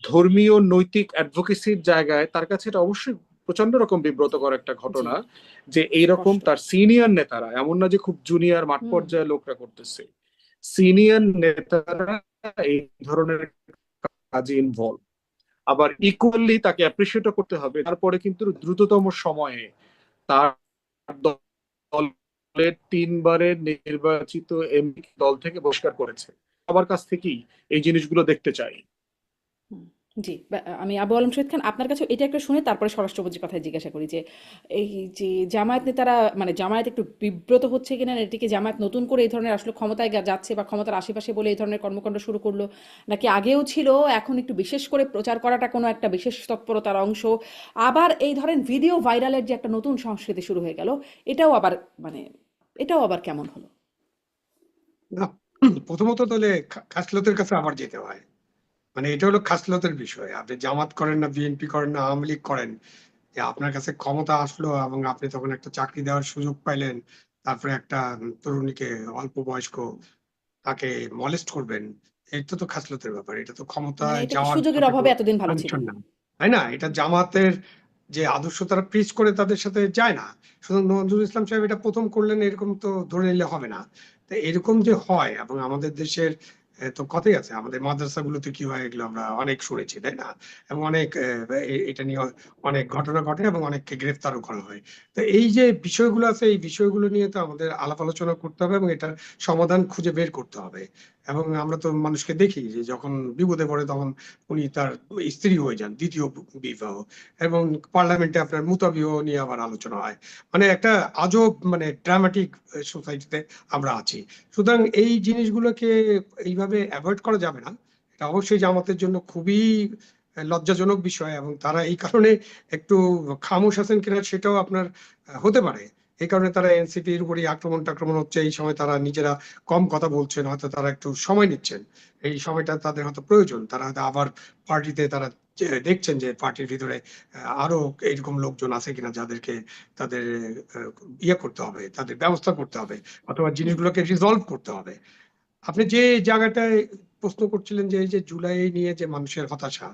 ধর্মীয় নৈতিক অ্যাডভোকেসির জায়গায় তার কাছে এটা অবশ্যই প্রচন্ড রকম বিব্রতকর একটা জি, ঘটনা যে এইরকম স্পষ্ট। তার সিনিয়র নেতারা, এমন না যে খুব জুনিয়র মাঠ হুম। পর্যায়ে লোকরা করতেছে, সিনিয়র নেতারা এই ধরনের কাজে ইনভলভ। আবার ইকুয়ালি তাকে অ্যাপ্রিসিয়েটও করতে হবে। তারপরে কিন্তু দ্রুততম সময়ে তার দলের 3বারের নির্বাচিত এমপি দল থেকে বহিষ্কার করেছে। সবার কাছ থেকেই এই জিনিসগুলো দেখতে চাই। হুম, জি, আমি আবু আলম শহীদ খান, আপনার কাছে এটা একটা শুনে তারপরে স্বরাষ্ট্রমন্ত্রীর কথায় জিজ্ঞাসা করি যে এই যে জামায়াত নেতারা, মানে জামায়াত একটু বিব্রত হচ্ছে কিনা, এটিকে জামায়াত নতুন করে এই ধরনের আসলে ক্ষমতায় যাচ্ছে বা ক্ষমতার আশেপাশে বলে এই ধরনের কর্মকাণ্ড শুরু করলো, নাকি আগেও ছিল, এখন একটু বিশেষ করে প্রচার করাটা কোনো একটা বিশেষ তৎপরতার অংশ? আবার এই ধরেন ভিডিও ভাইরালের যে একটা নতুন সংস্কৃতি শুরু হয়ে গেল, এটাও আবার, মানে এটাও আবার কেমন হলো? না, প্রথমত তাহলে খাসলতের কাছে আবার যেতে হয়। মানে এটা হলো খাসলতের বিষয়। আপনি জামাত করেন না, বিএনপি করেন না, আওয়ামী লীগ করেন, যে আপনার কাছে ক্ষমতা আসলো এবং আপনি তখন একটা চাকরি দেওয়ার সুযোগ পাইলেন, তারপরে একটা তরুণীকে, অল্প বয়স্ক, তাকে মলেস্ট করবেন, এটা তো খাসলতের ব্যাপার। এটা তো মানে ক্ষমতায় এটা কি যাওয়ার সুযোগের সাথে অভাবে কোনো এতদিন ভালো ছিল? কানেকশন না, তাই না? এটা জামাতের যে আদর্শ তারা প্রিচ করে তাদের সাথে যায় না। সুতরাং নজরুল ইসলাম সাহেব এটা প্রথম করলেন এরকম তো ধরে নিলে হবে না। তো এরকম যে হয়, এবং আমাদের দেশের তো কথাই আছে আমাদের মাদ্রাসাগুলোতে কি হয় এগুলো আমরা অনেক শুনেছি, তাই না? এবং অনেক এটা নিয়ে অনেক ঘটনা ঘটে এবং অনেককে গ্রেফতারও করা হয়। তো এই যে বিষয়গুলো আছে, এই বিষয়গুলো নিয়ে তো আমাদের আলাপ আলোচনা করতে হবে এবং এটার সমাধান খুঁজে বের করতে হবে। এবং আমরা তো মানুষকে দেখি যে যখন বিপদে পড়ে তখন উনি তার স্ত্রী হয়ে যান, দ্বিতীয় বিবাহ। এবং পার্লামেন্টে আপনার মুতাবিহ নিয়ে আবার আলোচনা হয়। মানে একটা আজব মানে ড্রামাটিক সোসাইটিতে আমরা আছি। সুতরাং এই জিনিসগুলোকে এইভাবে অ্যাভয়েড করা যাবে না। এটা অবশ্যই জামাতের জন্য খুবই লজ্জাজনক বিষয় এবং তারা এই কারণে একটু খামোশ আছেন কিনা সেটাও আপনার হতে পারে। এই কারণে তারা এনসিপির উপরই আক্রমণ টাক্রমণ হচ্ছে, এই সময় তারা নিজেরা কম কথা বলছেন, হয়তো তারা একটু সময় নিচ্ছেন। এই সময়টা তাদের হয়তো প্রয়োজন, তারা হয়তো আবার পার্টিতে তারা দেখছেন যে পার্টির ভিতরে আরো এরকম লোকজন আছে কিনা যাদেরকে তাদের ইয়ে করতে হবে, তাদের ব্যবস্থা করতে হবে, অথবা জিনিসগুলোকে রিজলভ করতে হবে। আপনি যে জায়গাটায় প্রশ্ন করছিলেন যে এই যে জুলাই নিয়ে যে মানুষের হতাশা,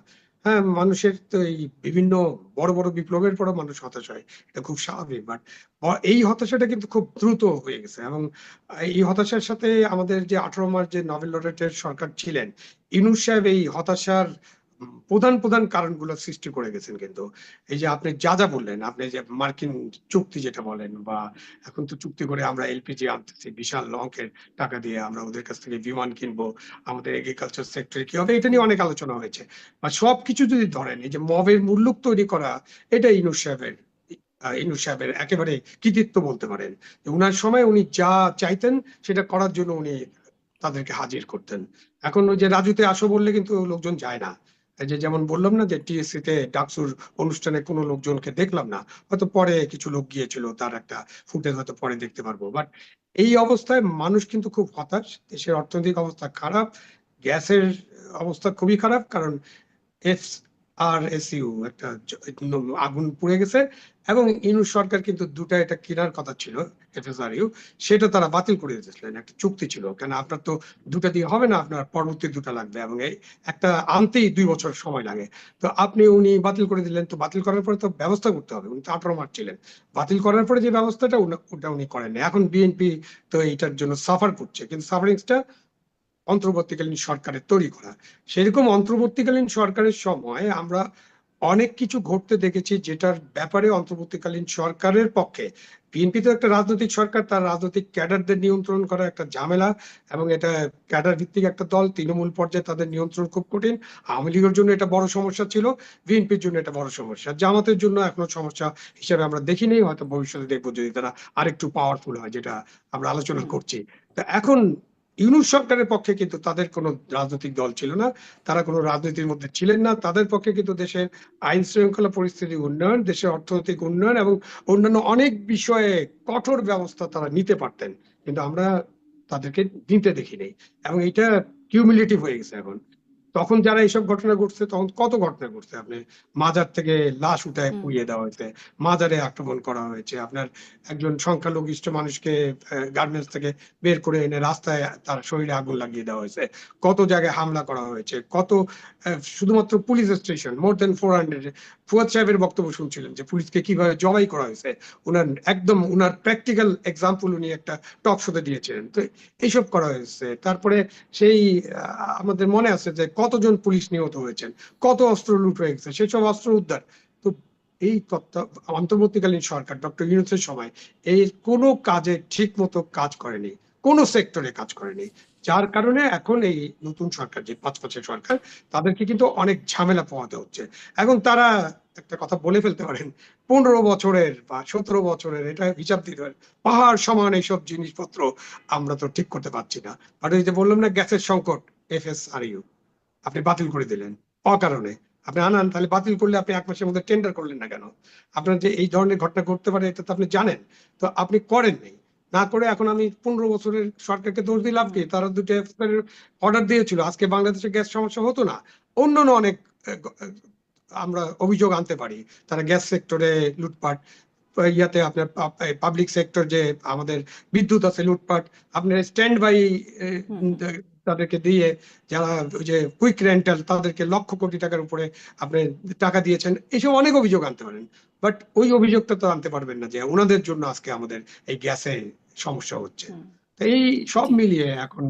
হ্যাঁ মানুষের তো এই বিভিন্ন বড় বড় বিপ্লবের পরও মানুষ হতাশ হয়, এটা খুব স্বাভাবিক। বাট এই হতাশাটা কিন্তু খুব দ্রুত হয়ে গেছে এবং এই হতাশার সাথে আমাদের যে 18 মার্চ যে নোবেল লরেটের সরকার ছিলেন, ইউনূস সাহেব এই হতাশার প্রধান প্রধান কারণগুলো সৃষ্টি করে গেছেন। কিন্তু এই যে আপনি যা যা বললেন, আপনি যে মার্কিন চুক্তি যেটা বলেন, বা এখন তো চুক্তি করে আমরা এলপিজি আনতেছি বিশাল অঙ্কের টাকা দিয়ে, আমরা ওদের কাছ থেকে বিমান কিনবো, আমাদের এগ্রিকালচার সেক্টরে কি হবে, এটা নিয়ে অনেক আলোচনা হয়েছে। বা সবকিছু যদি ধরেন, এই যে মবের মূল্য তৈরি করা, এটা ইউনূস সাহেবের একেবারে কৃতিত্ব বলতে পারেন। উনার সময় উনি যা চাইতেন সেটা করার জন্য উনি তাদেরকে হাজির করতেন। এখন ওই যে রাজুতে আসো বললে কিন্তু লোকজন যায় না। এই যে যেমন বললাম না যে টিএসসি তে ডাকসুর অনুষ্ঠানে কোনো লোকজনকে দেখলাম না, হয়তো পরে কিছু লোক গিয়েছিল, তার একটা ফুটেজ হয়তো পরে দেখতে পারবো। বাট এই অবস্থায় মানুষ কিন্তু খুব হতাশ, দেশের অর্থনৈতিক অবস্থা খারাপ, গ্যাসের অবস্থা খুবই খারাপ, কারণ এফআরএসইউ একটা আগুন পুড়ে গেছে। এবং ইউনূস সরকার কিন্তু দুটা এটা কেনার কথা ছিল, এফএসআরইউ, সেটা তারা বাতিল করে দিয়েছিলেন। একটা চুক্তি ছিল, কেন আপনার তো দুটা দিয়ে হবে না, আপনার পরবর্তী দুটা লাগবে এবং এই একটা আনতেই 2 বছর সময় লাগে। তো উনি বাতিল করে দিলেন। তো বাতিল করার পরে তো ব্যবস্থা করতে হবে, উনি তো 18 মার্চ ছিলেন। বাতিল করার পরে যে ব্যবস্থাটা ওটা উনি করেন। এখন বিএনপি তো এইটার জন্য সাফার করছে, কিন্তু সাফারিংসটা অন্তর্বর্তীকালীন সরকারের তৈরি করা। সেরকম অন্তর্বর্তীকালীন সরকারের সময় আমরা অনেক কিছু ঘটতে দেখেছি যেটার ব্যাপারে অন্তর্বর্তীকালীন সরকারের পক্ষে, বিএনপি তো একটা রাজনৈতিক সরকার, তার রাজনৈতিক ক্যাডারদের নিয়ন্ত্রণ করা একটা ঝামেলা, এবং এটা ক্যাডার ভিত্তিক একটা দল, তৃণমূল পর্যায়ে তাদের নিয়ন্ত্রণ খুব কঠিন। আওয়ামী লীগের জন্য এটা বড় সমস্যা ছিল, বিএনপির জন্য এটা বড় সমস্যা, জামাতের জন্য এখনো সমস্যা হিসেবে আমরা দেখিনি, হয়তো ভবিষ্যতে দেখবো যদি তারা আরেকটু পাওয়ারফুল হয়, যেটা আমরা আলোচনা করছি। তো এখন ইউনূস সরকারের পক্ষে কিন্তু তাদের কোনো রাজনৈতিক দল ছিল না, তারা কোনো রাজনীতির মধ্যে ছিলেন না। তাদের পক্ষে কিন্তু দেশের আইন শৃঙ্খলা পরিস্থিতি উন্নয়ন, দেশের অর্থনৈতিক উন্নয়ন এবং অন্যান্য অনেক বিষয়ে কঠোর ব্যবস্থা তারা নিতে পারতেন, কিন্তু আমরা তাদেরকে নিতে দেখিনি। এবং এটা কিউমুলেটিভ হয়ে গেছে এখন। তখন যারা এইসব ঘটনা ঘটছে, তখন কত ঘটনা ঘটছে, আপনি মাজার থেকে লাশ উঠায় পুড়িয়ে দেওয়া হয়েছে, মাজারে আক্রমণ করা হয়েছে, আপনার একজন সংখ্যালঘিষ্ঠ মানুষকে গার্মেন্টস থেকে বের করে এনে রাস্তায় তার শরীরে আগুন লাগিয়ে দেওয়া হয়েছে, কত জায়গায় হামলা করা হয়েছে, কত শুধুমাত্র পুলিশ স্টেশন মোর দেন 400। ফুয়াদ সাহেবের বক্তব্য শুনছিলেন যে পুলিশকে কিভাবে জবাই করা হয়েছে, উনার প্র্যাকটিক্যাল এক্সাম্পল উনি একটা টক শোতে দিয়েছিলেন। তো এইসব করা হয়েছে। তারপরে সেই আমাদের মনে আছে যে কতজন পুলিশ নিহত হয়েছেন, কত অস্ত্র লুট হয়ে গেছে, সেসব অস্ত্র উদ্ধার। তো এই অন্তর্বর্তীকালীন সরকার ডক্টর ইউনূসের সময় এই কোনো কাজে ঠিক মতো কাজ করেনি, কোনো সেক্টরে কাজ করেনি, যার কারণে এখন এই নতুন সরকার, যে 5 বছরের সরকার, তাদেরকে কিন্তু অনেক ঝামেলা পোহাতে হচ্ছে। এখন তারা একটা কথা বলে ফেলতে পারেন, 15 বছরের বা 17 বছরের, এটা হিসাব দিতে পারেন, পাহাড় সমান এইসব জিনিসপত্র আমরা তো ঠিক করতে পারছি না। আর এই যে বললাম না গ্যাসের সংকট, এফএসআরইউ আপনি বাতিল করে দিলেন অকারণে। আপনি আনান, তাহলে বাতিল করলে আপনি 1 মাসের মধ্যে টেন্ডার করলেন না কেন? আপনার যে এই ধরনের ঘটনা ঘটতে পারে এটা তো আপনি জানেন, তো আপনি করেননি। না করে এখন আমি 15 বছরের সরকারকে দোষ দিলাম কি? তারা দুটো অর্ডার দিয়েছিল, আজকে বাংলাদেশে গ্যাস সমস্যা হতো না। অন্যান্য অনেক আমরা অভিযোগ আনতে পারি, তারা গ্যাস সেক্টরে লুটপাট, ইয়াতে আপনার পাবলিক সেক্টর যে আমাদের বিদ্যুৎ আছে লুটপাট, আপনার স্ট্যান্ড বাই তাদেরকে দিয়ে, যারা ওই যে কুইক রেন্টাল, তাদেরকে লক্ষ কোটি টাকার উপরে আপনি টাকা দিয়েছেন, এইসব অনেক অভিযোগ আনতে পারেন। বাট ওই অভিযোগটা তো আনতে পারবেন না যে ওনাদের জন্য আজকে আমাদের এই গ্যাসে সমস্যা হচ্ছে। তো এই সব মিলিয়ে এখন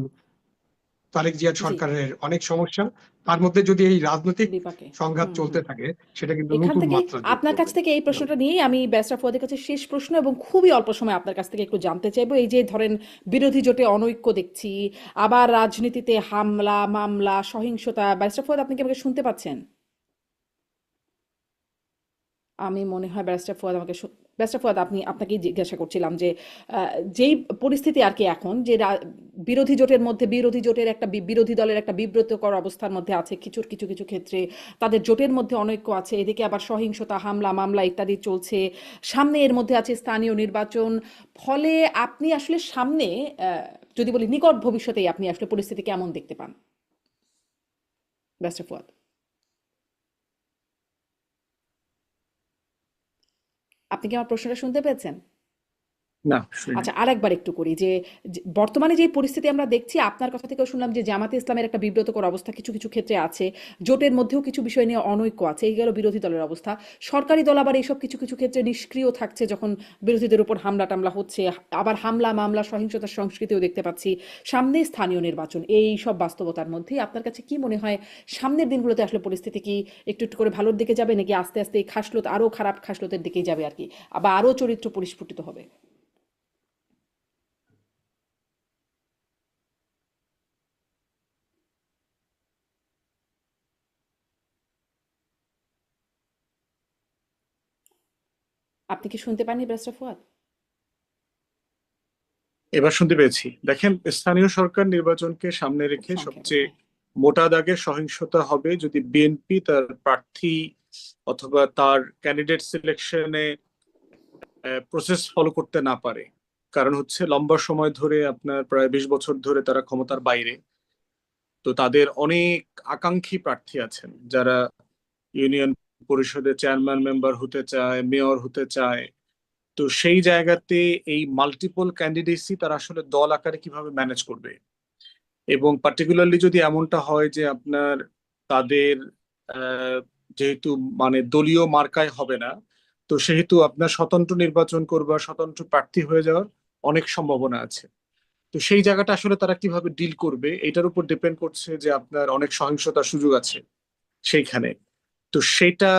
তারেক জিয়ার জি সরকারের অনেক সমস্যা, তার মধ্যে যদি এই রাজনৈতিক বিপাকে সংঘাত হুম চলতে হুম থাকে সেটা কিন্তু এখান নতুন থেকে মাত্রা যোগ আপনার কাছ করবে। থেকে এই প্রশ্নটা নিয়েই আমি ব্যারিস্টার ফুয়াদের কাছে শেষ প্রশ্ন এবং খুবই অল্প সময় আপনার কাছ থেকে একটু জানতে চাইবো। এই যে ধরেন বিরোধী জোটে অনৈক্য দেখছি, আবার রাজনীতিতে হামলা মামলা সহিংসতা, ব্যারিস্টার ফুয়াদ আপনি কি আমাকে শুনতে পাচ্ছেন? আমি মনে হয় ব্যারিস্টার ফুয়াদ আমাকে ব্যারিস্টার ফুয়াদ আপনাকেই জিজ্ঞাসা করছিলাম যে যেই পরিস্থিতি আর কি এখন যে বিরোধী জোটের মধ্যে বিরোধী জোটের একটা বিরোধী দলের একটা বিব্রতকর অবস্থার মধ্যে আছে কিছু কিছু কিছু ক্ষেত্রে, তাদের জোটের মধ্যে অনৈক্য আছে, এদিকে আবার সহিংসতা হামলা মামলা ইত্যাদি চলছে, সামনে এর মধ্যে আছে স্থানীয় নির্বাচন। ফলে আপনি আসলে সামনে যদি বলি নিকট ভবিষ্যতেই আপনি আসলে পরিস্থিতি কেমন দেখতে পান ব্যারিস্টার ফুয়াদ? আপনি কি আমার প্রশ্নটা শুনতে পেয়েছেন? না, শুনি। আচ্ছা আরেকবার একটু করি যে বর্তমানে যে পরিস্থিতি আমরা দেখছি, আপনার কথা থেকেও শুনলাম যে জামাতে ইসলামের একটা বিব্রতকর অবস্থা কিছু কিছু ক্ষেত্রে আছে, জোটের মধ্যেও কিছু বিষয় নিয়ে অনৈক্য আছে, এই গেল বিরোধী দলের অবস্থা। সরকারি দল আবার এইসব কিছু কিছু ক্ষেত্রে নিষ্ক্রিয় থাকছে যখন বিরোধীদের উপর হামলা টামলা হচ্ছে, আবার হামলা মামলা সহিংসতার সংস্কৃতিও দেখতে পাচ্ছি, সামনে স্থানীয় নির্বাচন। এই সব বাস্তবতার মধ্যে আপনার কাছে কি মনে হয় সামনের দিনগুলোতে আসলে পরিস্থিতি কি একটু একটু করে ভালোর দিকে যাবে, নাকি আস্তে আস্তে এই খাসলত আরো খারাপ খাসলতের দিকেই যাবে আর কি, আবার আরো চরিত্র পরিস্ফুটিত হবে? আপনি কি শুনতে পাননি ব্যারিস্টার ফুয়াদ? এবার শুনতে পেয়েছি। দেখেন, স্থানীয় সরকার নির্বাচনকে সামনে খুব রেখে সংক্ষেপে সবচেয়ে হ্যাঁ। মোটা দাগে সহিংসতা হবে যদি বিএনপি তার প্রার্থী অথবা তার ক্যান্ডিডেট সিলেকশনে প্রসেস ফলো করতে না পারে। কারণ হচ্ছে লম্বা সময় ধরে, আপনার প্রায় 20 বছর ধরে তারা ক্ষমতার বাইরে। তো তাদের অনেক আকাঙ্ক্ষী প্রার্থী আছেন যারা ইউনিয়ন পরিষদের চেয়ারম্যান মেম্বার হতে চায়, মেয়র হতে চায়। তো সেই জায়গাতে এই মাল্টিপল ক্যান্ডিডেসি তারা আসলে দল আকারে কিভাবে ম্যানেজ করবে, এবং পার্টিকুলারলি যদি এমনটা হয় যে আপনার তাদের আহ, যেহেতু মানে দলীয় মার্কায় হবে না, তো সেহেতু আপনার স্বতন্ত্র নির্বাচন করবা, স্বতন্ত্র প্রার্থী হয়ে যাওয়ার অনেক সম্ভাবনা আছে। তো সেই জায়গাটা আসলে তারা কিভাবে ডিল করবে এটার উপর ডিপেন্ড করছে যে আপনার অনেক সহিংসতার সুযোগ আছে সেইখানে। তো সেটা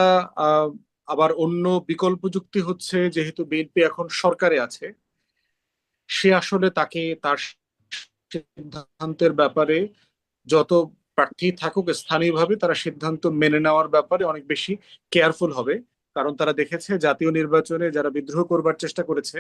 আহ, আবার অন্য বিকল্প যুক্তি হচ্ছে, যেহেতু বিএনপি এখন সরকারে আছে, সে আসলে তাকে তার সিদ্ধান্তের ব্যাপারে, যত প্রার্থী থাকুক স্থানীয়ভাবে, তারা সিদ্ধান্ত মেনে নেওয়ার ব্যাপারে অনেক বেশি কেয়ারফুল হবে। কারণ তারা দেখেছে জাতীয় নির্বাচনে যারা বিদ্রোহ করবার চেষ্টা করেছে